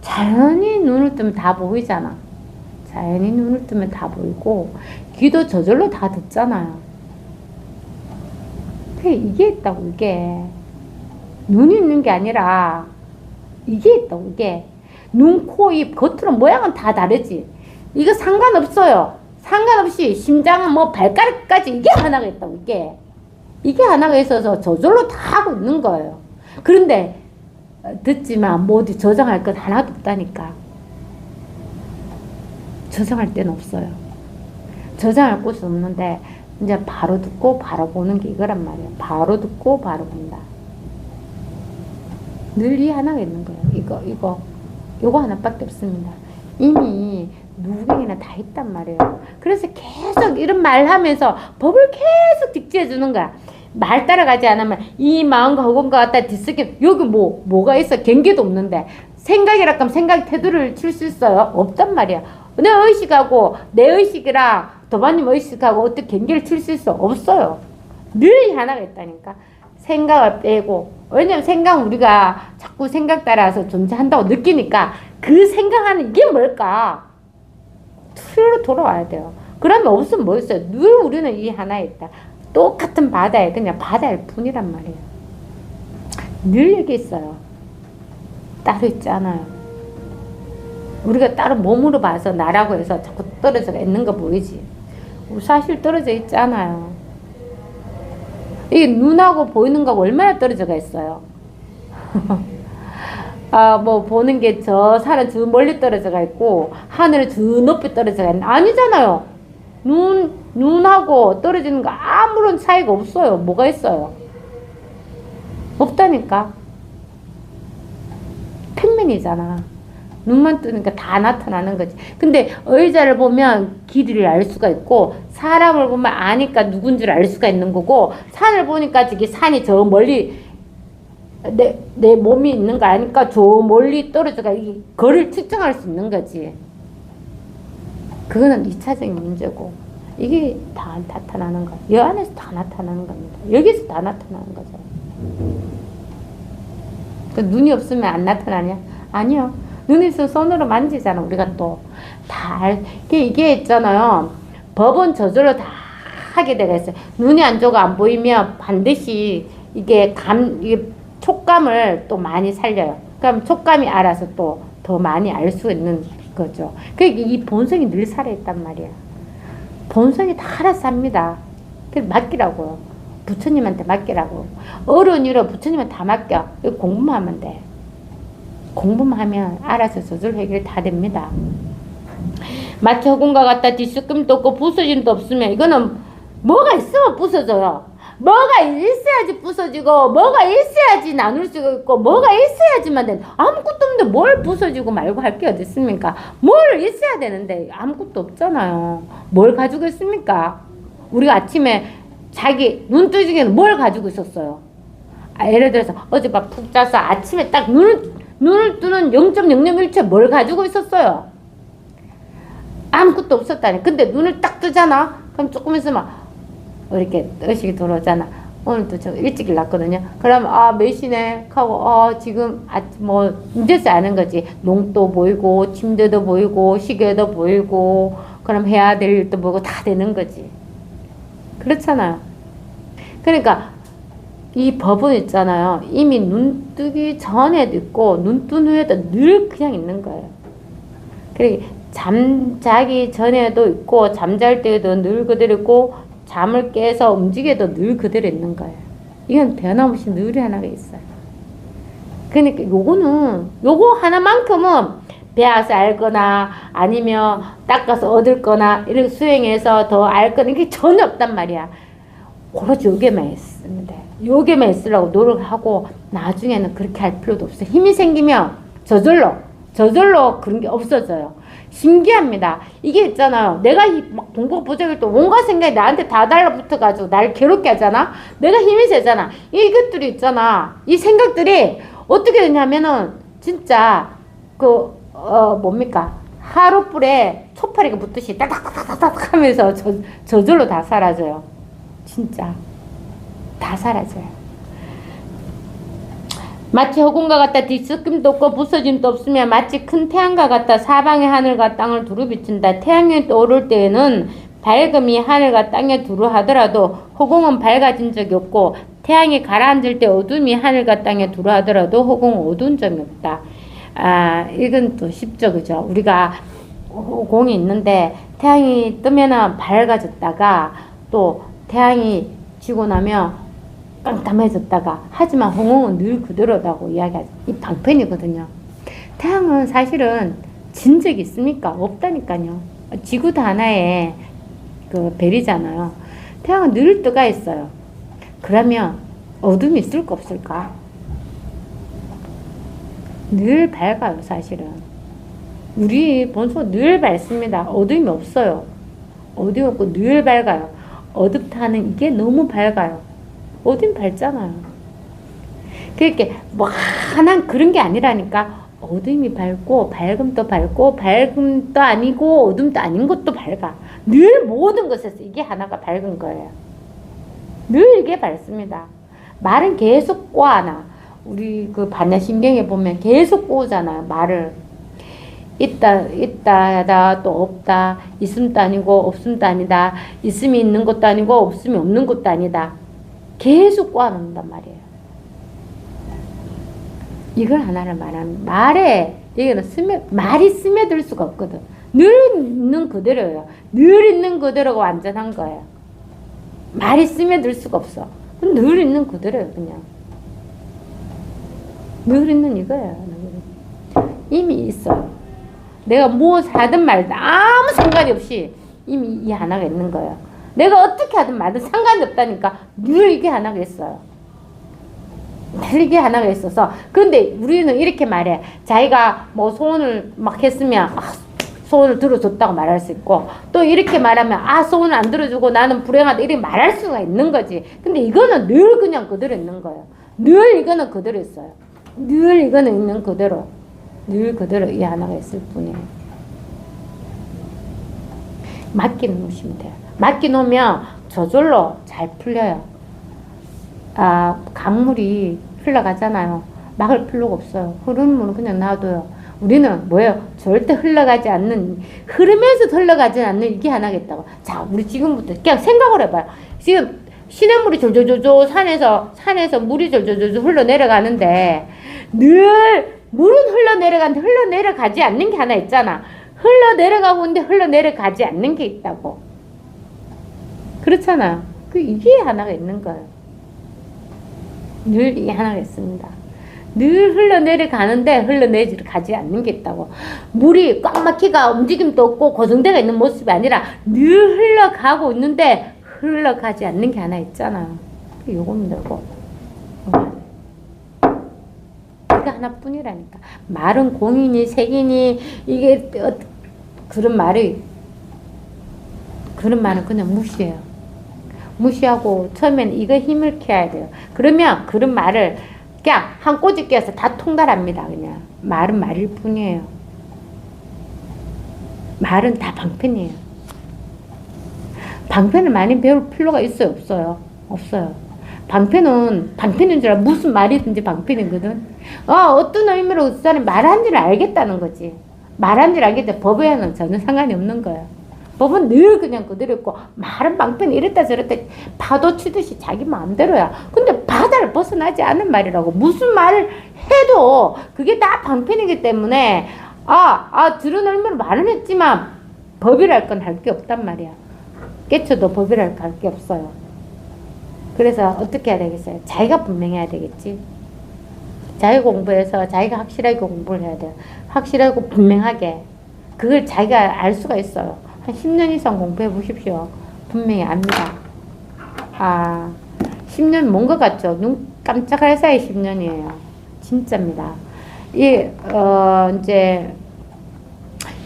자연히 눈을 뜨면 다 보이잖아. 자연히 눈을 뜨면 다 보이고 귀도 저절로 다 듣잖아요. 이게 있다고. 이게 눈이 있는 게 아니라 이게 있다고. 이게 눈, 코, 입, 겉으로 모양은 다 다르지. 이거 상관없어요. 상관없이 심장은 뭐 발가락까지 이게 하나가 있다고. 이게 하나가 있어서 저절로 다 하고 있는 거예요. 그런데 듣지만 뭐 어디 저장할 것 하나도 없다니까. 저장할 데는 없어요. 저장할 곳이 없는데 이제 바로 듣고 바로 보는 게 이거란 말이에요. 바로 듣고 바로 본다. 늘 이 하나가 있는 거예요. 요거 하나밖에 없습니다. 이미 누구에게나 다 있단 말이에요. 그래서 계속 이런 말 하면서 법을 계속 뒷지어 주는 거야. 말 따라가지 않으면 이 마음과 허공과 같다 뒤섞여. 여기 뭐가 있어? 경계도 없는데 생각이라 하면 생각 태도를 칠 수 있어요? 없단 말이야. 내 의식하고 내 의식이랑 도마님 의식하고 어떻게 경계를 칠 수 있어? 없어요. 늘 하나가 있다니까. 생각을 빼고, 왜냐면 생각은 우리가 자꾸 생각 따라서 존재한다고 느끼니까 그 생각하는 이게 뭘까? 투로 돌아와야 돼요. 그러면 없으면 뭐 있어요? 늘 우리는 이 하나에 있다. 똑같은 바다에 그냥 바다일 뿐이란 말이에요. 늘 여기 있어요. 따로 있지 않아요. 우리가 따로 몸으로 봐서 나라고 해서 자꾸 떨어져 있는 거 보이지? 사실 떨어져 있지 않아요. 이 눈하고 보이는 거하고 얼마나 떨어져가 있어요. 뭐 보는 게 저 산은 저 멀리 떨어져가 있고 하늘은 저 높이 떨어져가 있는 아니잖아요. 눈하고 떨어지는 거 아무런 차이가 없어요. 뭐가 있어요? 없다니까. 평면이잖아. 눈만 뜨니까 다 나타나는 거지. 근데 의자를 보면 길이를 알 수가 있고 사람을 보면 아니까 누군지를 알 수가 있는 거고 산을 보니까 저기 산이 저 멀리 내 몸이 있는 거 아니까 저 멀리 떨어져가 이 거리를 측정할 수 있는 거지. 그거는 2차적인 문제고 이게 다 나타나는 거야. 여 안에서 다 나타나는 겁니다. 여기서 다 나타나는 거죠. 그 눈이 없으면 안 나타나냐? 아니요. 눈이 있으면 손으로 만지잖아. 우리가 또 다 이게 있잖아요. 법은 저절로 다 하게 되어 있어요. 눈이 안 좋고 안 보이면 반드시 이게 촉감을 또 많이 살려요. 그럼 촉감이 알아서 또 더 많이 알 수 있는 거죠. 그러니까 이 본성이 늘 살아있단 말이야. 본성이 다 알아서 합니다. 그래서 맡기라고요. 부처님한테 맡기라고. 어른이로 부처님한테 다 맡겨. 공부만 하면 돼. 공부만 하면 알아서 저절로 해결 다 됩니다. 마치 허공과 같다 뒤섞임도 없고 부서짐도 없으면 이거는 뭐가 있으면 부서져요. 뭐가 있어야지 부서지고 뭐가 있어야지 나눌 수가 있고 뭐가 있어야지만 돼. 아무것도 없는데 뭘 부서지고 말고 할 게 어디 있습니까? 뭘 있어야 되는데 아무것도 없잖아요. 뭘 가지고 있습니까? 우리가 아침에 자기 눈 뜨기 전에 뭘 가지고 있었어요? 예를 들어서 어젯밤 푹 자서 아침에 딱 눈을 뜨는 0.001초 뭘 가지고 있었어요? 아무것도 없었다니. 근데 눈을 딱 뜨잖아? 그럼 조금 있으면 이렇게 의식이 들어오잖아. 오늘도 저 일찍 일났거든요. 그러면 몇 시네? 하고 지금 뭐 이제서 아는 거지. 농도 보이고 침대도 보이고 시계도 보이고 그럼 해야 될 일도 보고 다 되는 거지. 그렇잖아요. 그러니까 이 법은 있잖아요. 이미 눈 뜨기 전에도 있고 눈 뜬 후에도 늘 그냥 있는 거예요. 그리고 잠자기 전에도 있고 잠잘 때에도 늘 그대로 있고 잠을 깨서 움직여도 늘 그대로 있는 거예요. 이건 변함없이 늘 하나가 있어요. 그러니까 요거 하나만큼은 배워서 알거나 아니면 닦아서 얻을 거나 이렇게 수행해서 더 알 거나 이게 전혀 없단 말이야. 오로지 요게만 있으면 돼. 요게만 있으려고 노력하고 나중에는 그렇게 할 필요도 없어. 힘이 생기면 저절로 그런 게 없어져요. 신기합니다. 이게 있잖아요. 내가 막 동거 부족일 때 온갖 생각이 나한테 다 달라붙어가지고 날 괴롭게 하잖아. 내가 힘이 세잖아. 이것들이 있잖아. 이 생각들이 어떻게 되냐면은 진짜 뭡니까? 하룻불에 초파리가 붙듯이 따닥따닥따닥 하면서 저절로 다 사라져요. 진짜 다 사라져요. 마치 허공과 같다 뒤섞임도 없고 부서짐도 없으며 마치 큰 태양과 같다 사방의 하늘과 땅을 두루 비춘다. 태양이 떠오를 때에는 밝음이 하늘과 땅에 두루 하더라도 허공은 밝아진 적이 없고 태양이 가라앉을 때 어둠이 하늘과 땅에 두루 하더라도 허공은 어두운 점이 없다. 아, 이건 또 쉽죠, 그죠? 우리가 허공이 있는데 태양이 뜨면은 밝아졌다가 또 태양이 지고 나면 깜깜해졌다가 하지만 허공은 늘 그대로라고 이야기하죠. 이 방편이거든요. 태양은 사실은 진 적이 있습니까? 없다니까요. 지구도 하나의 그 별이잖아요. 태양은 늘 뜨가 있어요. 그러면 어둠이 있을까 없을까? 늘 밝아요, 사실은. 우리 본소 늘 밝습니다. 어둠이 없어요. 어둠이 없고 늘 밝아요. 어둡다는 이게 너무 밝아요. 어딘 밝잖아요. 그렇게 뭐 하나 그런 게 아니라니까. 어둠이 밝고 밝음도 밝고 밝음도 아니고 어둠도 아닌 것도 밝아. 늘 모든 것에서 이게 하나가 밝은 거예요. 늘 이게 밝습니다. 말은 계속 꼬아나. 우리 그 반야신경에 보면 계속 꼬잖아요. 말을. 있다 또 없다. 있음도 아니고 없음도 아니다. 있음이 있는 것도 아니고 없음이 없는 것도 아니다. 계속 꼬아놓는단 말이에요. 이걸 하나를 말하는 말에 이거는 말이 스며들 수가 없거든. 늘 있는 그대로예요. 늘 있는 그대로가 완전한 거예요. 말이 스며들 수가 없어. 늘 있는 그대로예요, 그냥. 늘 있는 이거예요. 이미 있어요. 내가 무엇을 하든 말든 아무 상관이 없이 이미 이 하나가 있는 거예요. 내가 어떻게 하든 말든 상관이 없다니까. 늘 이게 하나가 있어요. 늘 이게 하나가 있어서. 그런데 우리는 이렇게 말해. 자기가 뭐 소원을 막 했으면 소원을 들어줬다고 말할 수 있고, 또 이렇게 말하면 소원을 안 들어주고 나는 불행하다 이렇게 말할 수가 있는 거지. 근데 이거는 늘 그냥 그대로 있는 거예요. 늘 이거는 그대로 있어요. 늘 이거는 있는 그대로. 늘 그대로 이 하나가 있을 뿐이에요. 맡겨놓으시면 돼요. 맡겨놓으면 저절로 잘 풀려요. 강물이 흘러가잖아요. 막을 필요가 없어요. 흐르는 물은 그냥 놔둬요. 우리는 뭐예요? 절대 흘러가지 않는, 흐르면서 흘러가지 않는 이게 하나겠다고. 자, 우리 지금부터 그냥 생각을 해봐요. 지금 시냇물이 졸졸졸졸 산에서 물이 졸졸졸졸 흘러내려가는데 늘 물은 흘러내려가는데 흘러내려가지 않는 게 하나 있잖아. 흘러내려가고 있는데 흘러내려가지 않는 게 있다고. 그렇잖아. 이게 하나가 있는 거예요. 늘 이게 하나가 있습니다. 늘 흘러내려가는데 흘러내려가지 않는 게 있다고. 물이 꽉 막히가 움직임도 없고 고정되어 있는 모습이 아니라 늘 흘러가고 있는데 흘러가지 않는 게 하나 있잖아요. 요거면 되고. 이거 하나뿐이라니까. 말은 공이니 색이니 이게 그런 말은 그냥 무시해요. 무시하고 처음에는 이거 힘을 키워야 돼요. 그러면 그런 말을 그냥 한 꼬집 끼워서 다 통달합니다. 그냥 말은 말일 뿐이에요. 말은 다 방편이에요. 방편을 많이 배울 필요가 있어요? 없어요? 없어요. 방편인 줄 알아. 무슨 말이든지 방편이거든. 어떤 의미로 그 사람이 말한지를 알겠다는 거지. 말한지를 알겠다. 법에는 전혀 상관이 없는 거예요. 법은 늘 그냥 그대로 있고, 말은 방편이 이랬다 저랬다 파도 치듯이 자기 마음대로야. 근데 바다를 벗어나지 않은 말이라고. 무슨 말을 해도 그게 다 방편이기 때문에 들은 의미로 말은 했지만 법이랄 건 할 게 없단 말이야. 깨쳐도 법이랄 거 할 게 없어요. 그래서 어떻게 해야 되겠어요? 자기가 분명해야 되겠지. 자기 공부해서 자기가 확실하게 공부를 해야 돼요. 확실하고 분명하게. 그걸 자기가 알 수가 있어요. 한 10년 이상 공부해 보십시오. 분명히 압니다. 10년 먼 것 같죠? 눈 깜짝할 사이 10년이에요. 진짜입니다. 이제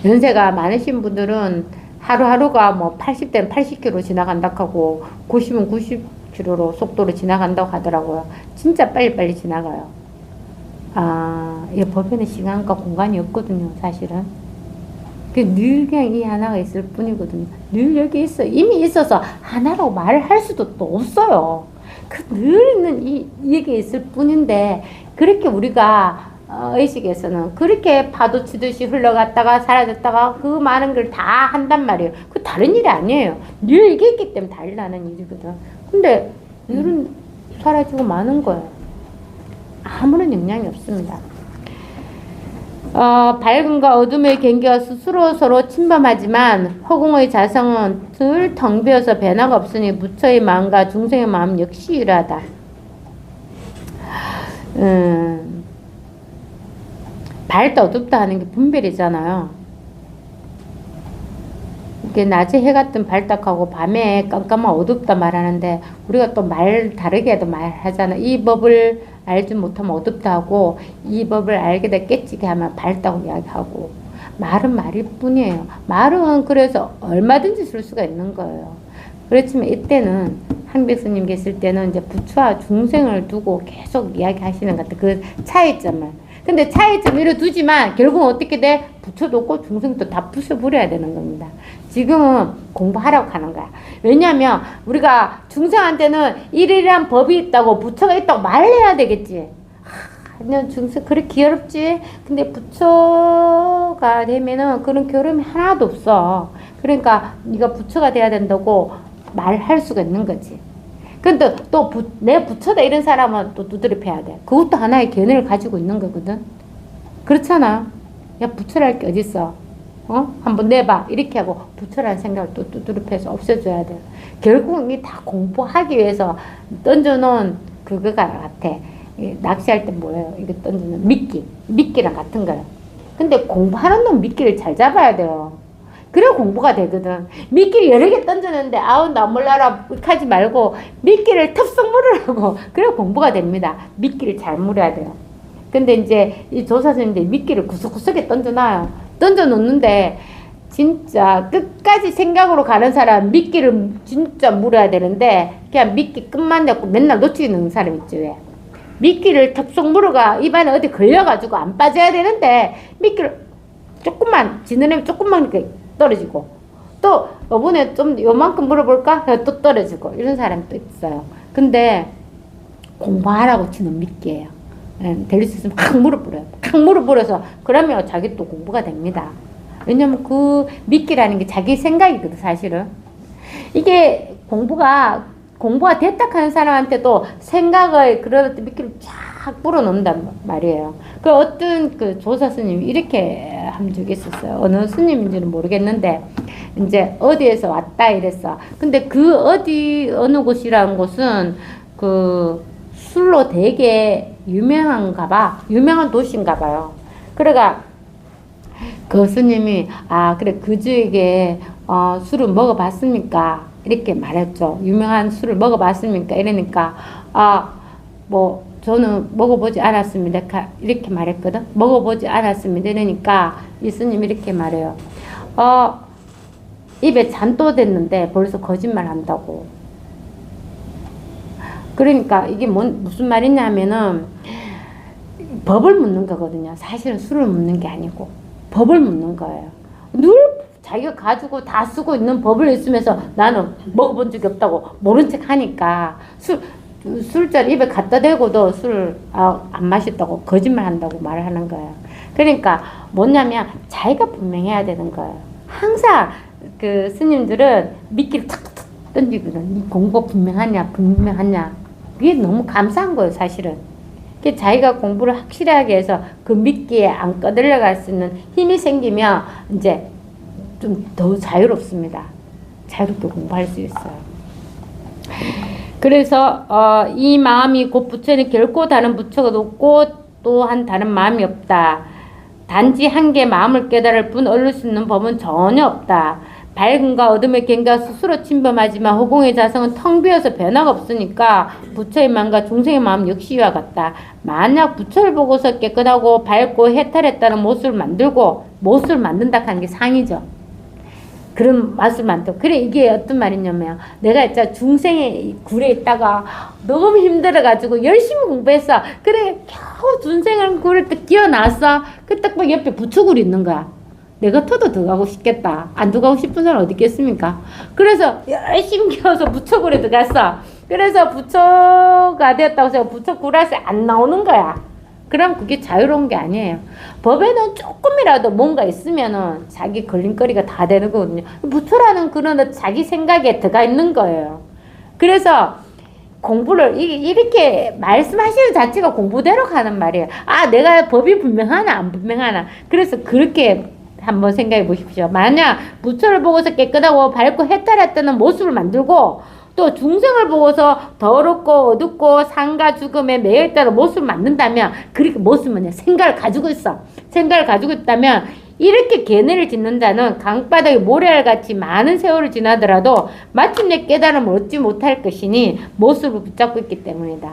연세가 많으신 분들은 하루하루가 뭐 80대는 80km 지나간다 하고 90은 90km로 속도로 지나간다고 하더라고요. 진짜 빨리빨리 지나가요. 아, 이 법에는 시간과 공간이 없거든요, 사실은. 늘 그냥 이 하나가 있을 뿐이거든요. 늘 여기 있어. 이미 있어서 하나라고 말을 할 수도 또 없어요. 늘 있는 이게 있을 뿐인데, 그렇게 우리가 의식에서는 그렇게 파도 치듯이 흘러갔다가 사라졌다가 그 많은 걸 다 한단 말이에요. 그 다른 일이 아니에요. 늘 이게 있기 때문에 달라는 일이거든. 근데 일은 사라지고 마는 거예요. 아무런 영향이 없습니다. 밝음과 어둠의 경계가 스스로 서로 침범하지만 허공의 자성은 늘 텅 비어서 변화가 없으니 부처의 마음과 중생의 마음 역시 유일하다. 밝다 어둡다 하는 게 분별이잖아요. 이게 낮에 해가 뜬 밝다하고 밤에 깜깜한 어둡다 말하는데, 우리가 또 말 다르게도 말하잖아. 이 법을 알지 못하면 어둡다 하고, 이 법을 알게 돼 깨지게 하면 밝다고 이야기하고. 말은 말일 뿐이에요. 말은 그래서 얼마든지 쓸 수가 있는 거예요. 그렇지만 이때는 한백스님 계실 때는 이제 부처와 중생을 두고 계속 이야기하시는 것 같아요. 그 차이점을. 근데 차이점을 두지만 결국은 어떻게 돼? 부처도 없고 중생도 다 부숴버려야 되는 겁니다. 지금은 공부하라고 하는 거야. 왜냐하면 우리가 중생한테는 이러이러한 법이 있다고 부처가 있다고 말을 해야 되겠지. 중생 그래 귀엽지? 근데 부처가 되면은 그런 결함이 하나도 없어. 그러니까 네가 부처가 돼야 된다고 말할 수가 있는 거지. 근데 또 내 부처다 이런 사람은 또 두드려 패야 돼. 그것도 하나의 견해를 가지고 있는 거거든. 그렇잖아. 야, 부처랄 게 어딨어? 한번 내봐. 이렇게 하고 부처라는 생각을 또 두드려 패서 없애줘야 돼. 결국 이 다 공부하기 위해서 던져놓은 그거가 같아. 낚시할 때 뭐예요? 이거 던지는 미끼랑 같은 거예요. 근데 공부하는 놈 미끼를 잘 잡아야 돼요. 그래 공부가 되거든. 미끼를 여러 개 던졌는데 아우 나 몰라라 하지 말고 미끼를 텁썩 물으라고. 그래 공부가 됩니다. 미끼를 잘 물어야 돼요. 근데 이제 이 조사선생님들 미끼를 구석구석에 던져놔요. 던져놓는데 진짜 끝까지 생각으로 가는 사람 미끼를 진짜 물어야 되는데 그냥 미끼 끝만 잡고 맨날 놓치는 사람 있죠. 왜? 미끼를 텁썩 물어가 입안에 어디 걸려가지고 안 빠져야 되는데 미끼를 조금만 지느러미 조금만 이렇게 떨어지고 또 이번에 좀 요만큼 물어볼까? 또 떨어지고 이런 사람도 있어요. 근데 공부하라고 치는 미끼예요. 될 수 있으면 팍 물어버려요. 팍 물어버려서 그러면 자기 또 공부가 됩니다. 왜냐면 그 미끼라는 게 자기 생각이거든 사실은. 이게 공부가 됐다 하는 사람한테도 생각을 그럴 때 미끼를 쫙 불어넣는단 말이에요. 그 어떤 그 조사 스님이 이렇게 한 적이 있었어요. 어느 스님인지는 모르겠는데 이제 어디에서 왔다 이랬어. 근데 그 어느 곳이라는 곳은 그 술로 되게 유명한가 봐. 유명한 도시인가 봐요. 그래가 그 스님이 그래 그주에게 술을 먹어봤습니까? 이렇게 말했죠. 유명한 술을 먹어봤습니까? 이러니까 뭐 저는 먹어보지 않았습니다. 이렇게 말했거든. 먹어보지 않았습니다. 이러니까 이 스님이 이렇게 말해요. 입에 잔도 됐는데 벌써 거짓말 한다고. 그러니까 이게 무슨 말이냐면은 법을 묻는 거거든요. 사실은 술을 묻는 게 아니고 법을 묻는 거예요. 늘 자기가 가지고 다 쓰고 있는 법을 있으면서 나는 먹어본 적이 없다고 모른 척 하니까 술자리 입에 갖다 대고도 술 안 마셨다고 거짓말 한다고 말을 하는 거예요. 그러니까 뭐냐면 자기가 분명해야 되는 거예요. 항상 그 스님들은 미끼를 탁탁 던지거든. 이 공부가 분명하냐. 그게 너무 감사한 거예요 사실은. 자기가 공부를 확실하게 해서 그 미끼에 안 꺼들려갈 수 있는 힘이 생기면 이제 좀 더 자유롭습니다. 자유롭게 공부할 수 있어요. 그래서 이 마음이 곧 부처는 결코 다른 부처가 없고 또한 다른 마음이 없다. 단지 한 개 마음을 깨달을 뿐 얻을 수 있는 법은 전혀 없다. 밝음과 어둠의 갱가 스스로 침범하지만 허공의 자성은 텅 비어서 변화가 없으니까 부처의 마음과 중생의 마음 역시 이와 같다. 만약 부처를 보고서 깨끗하고 밝고 해탈했다는 모습을 만든다 하는 게 상이죠. 그런 맛을 만들고. 그래, 이게 어떤 말이냐면, 내가 진짜 중생의 굴에 있다가 너무 힘들어가지고 열심히 공부했어. 그래, 겨우 중생을 굴을 딱 끼어났어. 그 딱 막 옆에 부처굴이 있는 거야. 내가 터도 들어가고 싶겠다. 안 들어가고 싶은 사람 어디 있겠습니까? 그래서 열심히 키워서 부처굴에 들어갔어. 그래서 부처가 되었다고 해서 부처굴에서 안 나오는 거야. 그럼 그게 자유로운 게 아니에요. 법에는 조금이라도 뭔가 있으면은 자기 걸림거리가 다 되는 거거든요. 부처라는 그런 자기 생각에 들어가 있는 거예요. 그래서 공부를 이렇게 말씀하시는 자체가 공부대로 가는 말이에요. 아, 내가 법이 분명하나 안 분명하나. 그래서 그렇게 한번 생각해 보십시오. 만약 부처를 보고서 깨끗하고 밝고 해탈했다는 모습을 만들고 또 중생을 보고서 더럽고 어둡고 상과 죽음에 매여있다는 모습을 만든다면, 그렇게 모습은 생각을 가지고 있어. 생각을 가지고 있다면 이렇게 계뇌를 짓는 자는 강바닥에 모래알같이 많은 세월을 지나더라도 마침내 깨달음을 얻지 못할 것이니 모습을 붙잡고 있기 때문이다.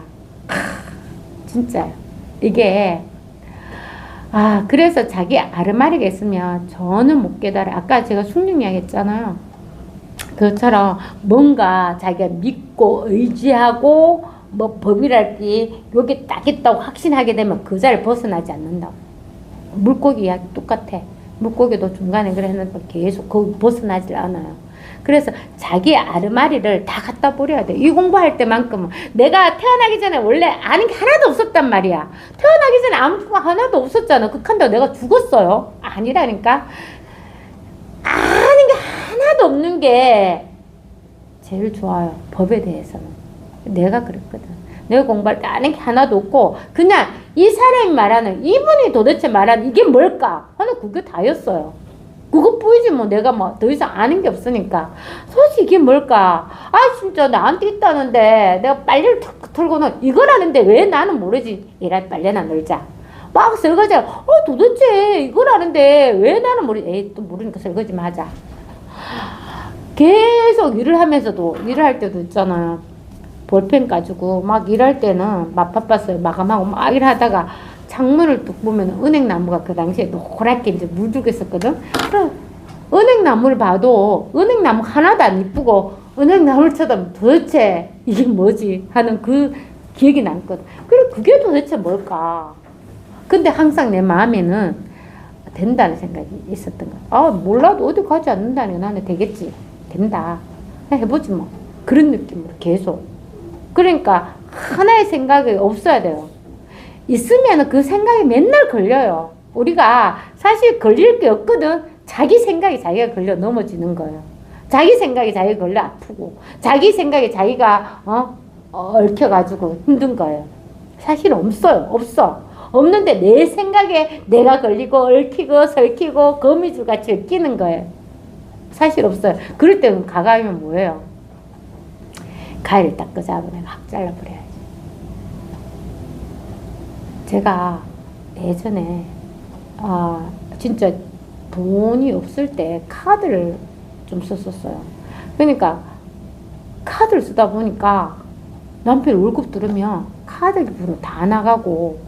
진짜요. 이게 그래서 자기 아르마리가 있으면 저는 못 깨달아. 아까 제가 숙명 이야기 했잖아요. 그것처럼 뭔가 자기가 믿고 의지하고 뭐 법이랄지 여기 딱 있다고 확신하게 되면 그 자리를 벗어나지 않는다고. 물고기 이야기 똑같아. 물고기도 중간에 그랬는데 계속 거기 벗어나질 않아요. 그래서 자기 아르마리를 다 갖다 버려야 돼. 이 공부할 때만큼은. 내가 태어나기 전에 원래 아는 게 하나도 없었단 말이야. 태어나기 전에 아무 거 하나도 없었잖아. 극한다고 내가 죽었어요? 아니라니까. 아는 게 하나도 없는 게 제일 좋아요. 법에 대해서는. 내가 그랬거든. 내가 공부할 때 아는 게 하나도 없고 그냥 이 사람이 말하는, 이분이 도대체 말하는 이게 뭘까 하는 그게 다였어요. 그거 보이지 뭐. 내가 뭐 더 이상 아는 게 없으니까. 솔직히 이게 뭘까? 진짜 나한테 있다는데 내가 빨래를 툭 털고는 이걸 아는데 왜 나는 모르지? 이래, 빨래나 널자. 막 설거지하고 도대체 이걸 아는데 왜 나는 모르지? 에이, 또 모르니까 설거지만 하자. 계속 일을 하면서도, 일을 할 때도 있잖아요. 볼펜 가지고 막 일할 때는 막 바빴어요. 마감하고 막 일하다가 창문을 뚝 보면 은행나무가 그 당시에 노랗게 이제 물들고 있었거든. 그럼 은행나무를 봐도 은행나무 하나도 안 이쁘고 은행나무를 쳐다보면 도대체 이게 뭐지 하는 그 기억이 남거든. 그래, 그게 도대체 뭘까? 근데 항상 내 마음에는 된다는 생각이 있었던 거야. 몰라도 어디 가지 않는다니까 나는 되겠지. 된다. 해보지 뭐. 그런 느낌으로 계속. 그러니까 하나의 생각이 없어야 돼요. 있으면 그 생각이 맨날 걸려요. 우리가 사실 걸릴 게 없거든. 자기 생각이 자기가 걸려 넘어지는 거예요. 자기 생각이 자기가 걸려 아프고, 자기 생각이 자기가 얽혀가지고 힘든 거예요. 사실 없어요. 없어. 없는데 내 생각에 내가 걸리고 얽히고 설키고 거미줄같이 얽히는 거예요. 사실 없어요. 그럴 때는 가감이면 뭐예요? 가위를 딱 끄잡아내고 확 잘라버려야지. 제가 예전에 진짜 돈이 없을 때 카드를 좀 썼었어요. 그러니까 카드를 쓰다 보니까 남편이 월급 들으면 카드 기부로 다 나가고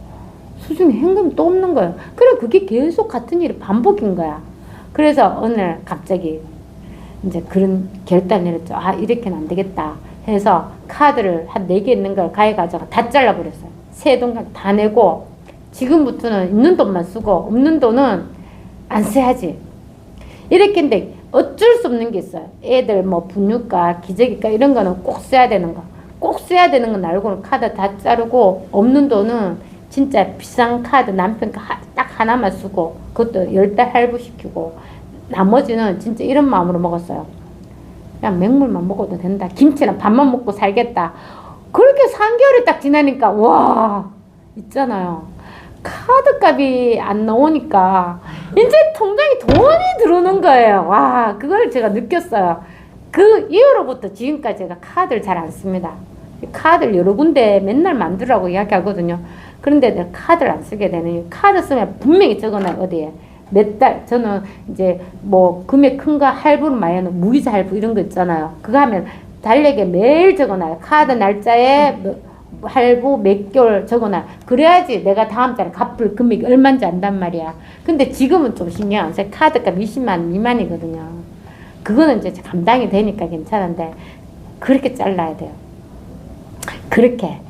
수중에 현금이 또 없는 거예요. 그래, 그게 계속 같은 일이 반복인 거야. 그래서 어느 날 갑자기 이제 그런 결단을 내렸죠. 이렇게는 안 되겠다 해서 카드를 한 4개 있는 걸 가해 가져가 다 잘라버렸어요. 새 돈까지 다 내고 지금부터는 있는 돈만 쓰고 없는 돈은 안 써야지. 이렇게 했는데 어쩔 수 없는 게 있어요. 애들 뭐 분유가, 기저귀가 이런 거는 꼭 써야 되는 거. 꼭 써야 되는 건 알고는 카드 다 자르고 없는 돈은 진짜 비싼 카드 남편 딱 하나만 쓰고 그것도 10달 할부시키고 나머지는 진짜 이런 마음으로 먹었어요. 그냥 맹물만 먹어도 된다. 김치랑 밥만 먹고 살겠다. 그렇게 3개월이 딱 지나니까 와 있잖아요. 카드값이 안 나오니까 이제 통장에 돈이 들어오는 거예요. 와, 그걸 제가 느꼈어요. 그 이후로부터 지금까지 제가 카드를 잘 안 씁니다. 카드를 여러 군데 맨날 만들라고 이야기하거든요. 그런데 내가 카드를 안 쓰게 되는 이유, 카드 쓰면 분명히 적어놔요. 어디에? 몇 달, 저는 이제 뭐 금액 큰 거 할부로 많이 하는 무이자 할부 이런 거 있잖아요. 그거 하면 달력에 매일 적어놔요. 카드 날짜에 할부 몇 개월 적어놔. 그래야지 내가 다음 달에 갚을 금액이 얼마인지 안단 말이야. 근데 지금은 좀 신경 안 써요. 카드값 20만 원 미만이거든요. 그거는 이제 감당이 되니까 괜찮은데 그렇게 잘라야 돼요. 그렇게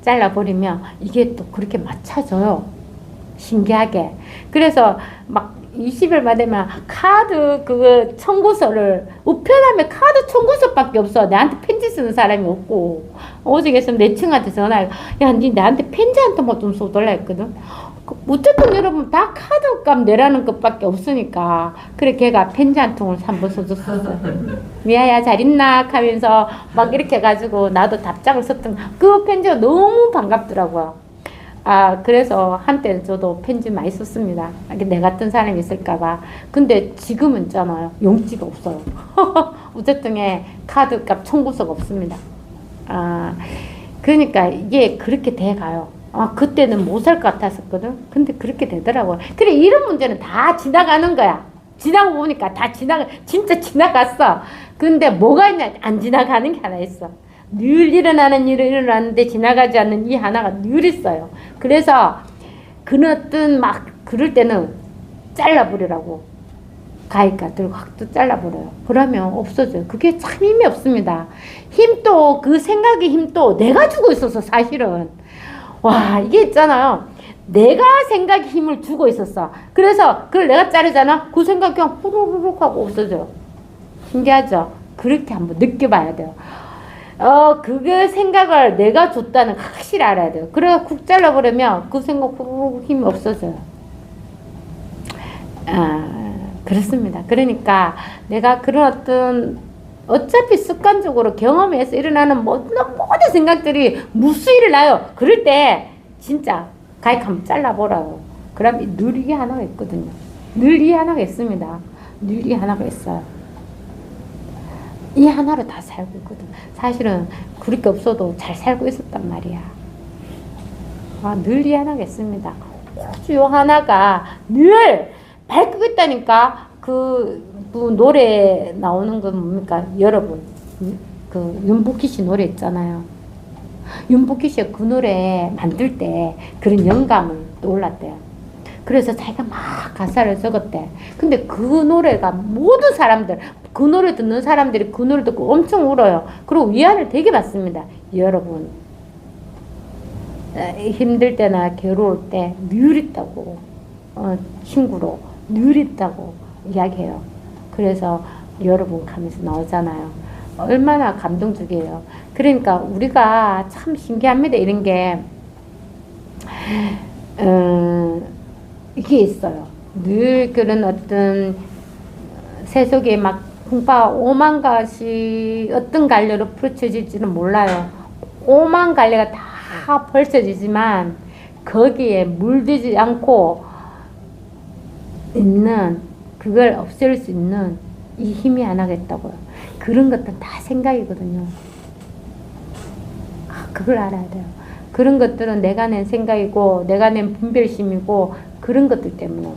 잘라버리면 이게 또 그렇게 맞춰져요. 신기하게. 그래서 막 20일만 되면 카드 그 청구서를 우편함에 카드 청구서밖에 없어. 내한테 편지 쓰는 사람이 없고 어저께서 내 친구한테 전화해. 야, 니 나한테 편지 한 통만 좀 써달라 했거든. 어쨌든 여러분 다 카드값 내라는 것밖에 없으니까 그래 걔가 편지 한 통을 3번 써줬어. 미아야 잘 있나 하면서 막 이렇게 해가지고 나도 답장을 썼던 그 편지가 너무 반갑더라고요. 아, 그래서 한때는 저도 편지 많이 썼습니다. 내 같은 사람이 있을까봐. 근데 지금은 있잖아요. 용지가 없어요. 어쨌든 카드값 청구서가 없습니다. 아, 그러니까 이게 그렇게 돼가요. 아, 그때는 못 살 것 같았었거든. 근데 그렇게 되더라고요. 그래, 이런 문제는 다 지나가는 거야. 지나고 보니까 다 진짜 지나갔어. 근데 뭐가 있냐? 안 지나가는 게 하나 있어. 늘 일어나는 일은 일어나는데 지나가지 않는 이 하나가 늘 있어요. 그래서 그는 막 그럴 때는 잘라버리라고 가위가 들고 확 또 잘라버려요. 그러면 없어져요. 그게 참 힘이 없습니다. 힘도 그 생각의 힘도 내가 주고 있어서 사실은 와 이게 있잖아요. 내가 생각의 힘을 주고 있었어. 그래서 그걸 내가 자르잖아. 그 생각이 그냥 후루룩 하고 없어져요. 신기하죠? 그렇게 한번 느껴봐야 돼요. 그게 생각을 내가 줬다는 걸 확실히 알아야 돼요. 그래서 쿡 잘라버리면 그 생각 후루룩 힘이 없어져요. 아, 그렇습니다. 그러니까 내가 그런 어차피 습관적으로 경험에서 일어나는 모든 생각들이 무수히를 나요. 그럴 때 진짜 가익 한번 잘라보라고. 그럼 늘 이게 하나가 있거든요. 늘 이 하나가 있습니다. 늘 이 하나가 있어요. 이 하나로 다 살고 있거든. 사실은 그렇게 없어도 잘 살고 있었단 말이야. 아, 늘 이 하나가 있습니다. 이 하나가 늘 밝히고 있다니까. 그 노래 나오는 건 뭡니까? 여러분, 그 윤복희 씨 노래 있잖아요. 윤복희 씨가 그 노래 만들 때 그런 영감을 떠올랐대요. 그래서 자기가 막 가사를 적었대. 근데 그 노래가 모든 사람들, 그 노래 듣는 사람들이 그 노래 듣고 엄청 울어요. 그리고 위안을 되게 받습니다. 여러분, 힘들 때나 괴로울 때 늘 있다고, 친구로 늘 있다고 이야기해요. 그래서 여러분 하면서 나오잖아요. 얼마나 감동적이에요. 그러니까 우리가 참 신기합니다. 이런 게 이게 있어요. 늘 그런 어떤 세속에 막 풍파가 오만 가지 어떤 갈래로 펼쳐질지는 몰라요. 오만 갈래가 다 펼쳐지지만 거기에 물들지 않고 있는 그걸 없앨 수 있는 이 힘이 하나가 있다고요. 그런 것들 다 생각이거든요. 그걸 알아야 돼요. 그런 것들은 내가 낸 생각이고 내가 낸 분별심이고 그런 것들 때문에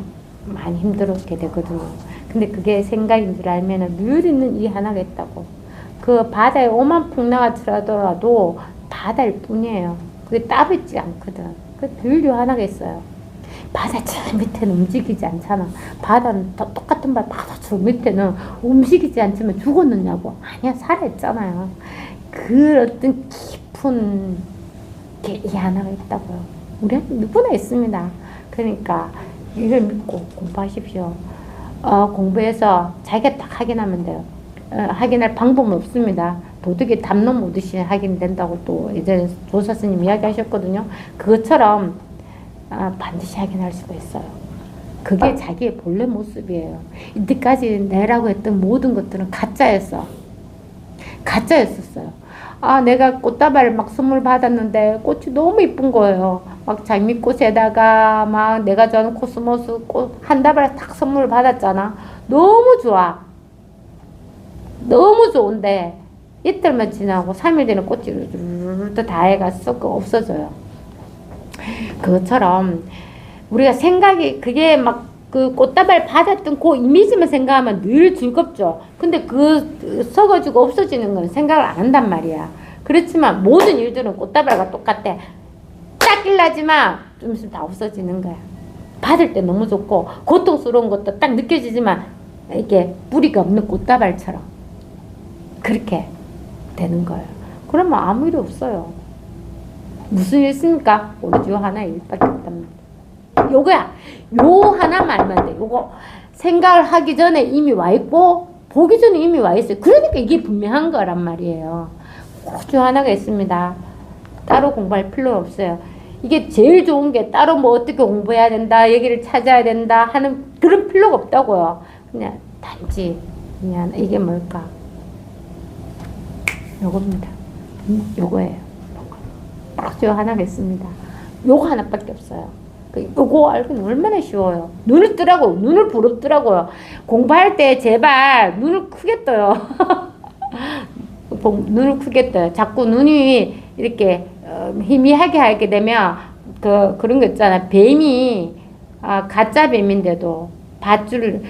많이 힘들게 되거든요. 근데 그게 생각인 줄 알면 늘 있는 이 하나가 있다고. 그 바다에 오만 풍랑아치라더라도 바다일 뿐이에요. 그게 따붙지 않거든. 그 늘 요 하나가 있어요. 바다 저 밑에는 움직이지 않잖아. 바다는 똑같은 바다 저 밑에는 움직이지 않지만 죽었느냐고. 아니야, 살아있잖아요. 그 어떤 깊은 게 이 하나가 있다고요. 우리한테 누구나 있습니다. 그러니까 이걸 믿고 공부하십시오. 공부해서 자기가 딱 확인하면 돼요. 확인할 방법은 없습니다. 도둑이 담론 오듯이 확인된다고 또 예전에 조사 스님 이야기하셨거든요. 그것처럼 반드시 확인할 수가 있어요. 그게 자기의 본래 모습이에요. 이때까지 내라고 했던 모든 것들은 가짜였어. 가짜였었어요. 내가 꽃다발을 막 선물 받았는데 꽃이 너무 이쁜 거예요. 막 장미꽃에다가 막 내가 좋아하는 코스모스 꽃 한 다발 딱 선물 받았잖아. 너무 좋아. 너무 좋은데 이틀만 지나고 3일 뒤는 꽃이 르르르 다 해가서 없어져요. 그것처럼 우리가 생각이 그게 막 그 꽃다발 받았던 그 이미지만 생각하면 늘 즐겁죠. 근데 그 썩어지고 없어지는 건 생각을 안 한단 말이야. 그렇지만 모든 일들은 꽃다발과 똑같대. 딱 일나지만 좀 있으면 다 없어지는 거야. 받을 때 너무 좋고 고통스러운 것도 딱 느껴지지만 이게 뿌리가 없는 꽃다발처럼 그렇게 되는 거예요. 그러면 아무 일이 없어요. 무슨 일 있습니까? 오로지 요 하나 일밖에 없단 말이야. 요거야. 요 하나만 알면 돼. 요거 생각을 하기 전에 이미 와 있고 보기 전에 이미 와 있어요. 그러니까 이게 분명한 거란 말이에요. 오로지 요 하나가 있습니다. 따로 공부할 필요 없어요. 이게 제일 좋은 게 따로 뭐 어떻게 공부해야 된다, 얘기를 찾아야 된다 하는 그런 필요가 없다고요. 그냥 단지 그냥 이게 뭘까? 요겁니다. 요거예요. 오로지 요 하나가 있습니다. 요거 하나밖에 없어요. 요거 알고는 얼마나 쉬워요. 눈을 뜨라고, 눈을 부릅뜨라고요. 공부할 때 제발 눈을 크게 떠요. 눈을 크게 떠요. 자꾸 눈이 이렇게 희미하게 하게 되면 그런 거 있잖아. 뱀이 가짜 뱀인데도 밧줄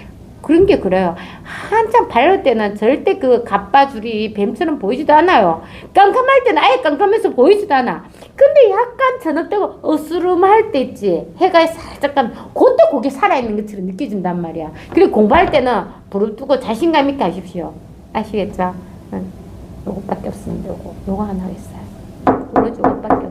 그런 게 그래요. 한참 바를 때는 절대 그 갓바줄이 뱀처럼 보이지도 않아요. 깜깜할 때는 아예 깜깜해서 보이지도 않아. 근데 약간 저녁되고 어스름할 때 있지. 해가 살짝 가면 그때 그게 살아있는 것처럼 느껴진단 말이야. 그리고 공부할 때는 부릅뜨고 자신감 있게 하십시오. 아시겠죠? 요것밖에 없습니다. 요거 하나 있어요. 오로지 요것밖에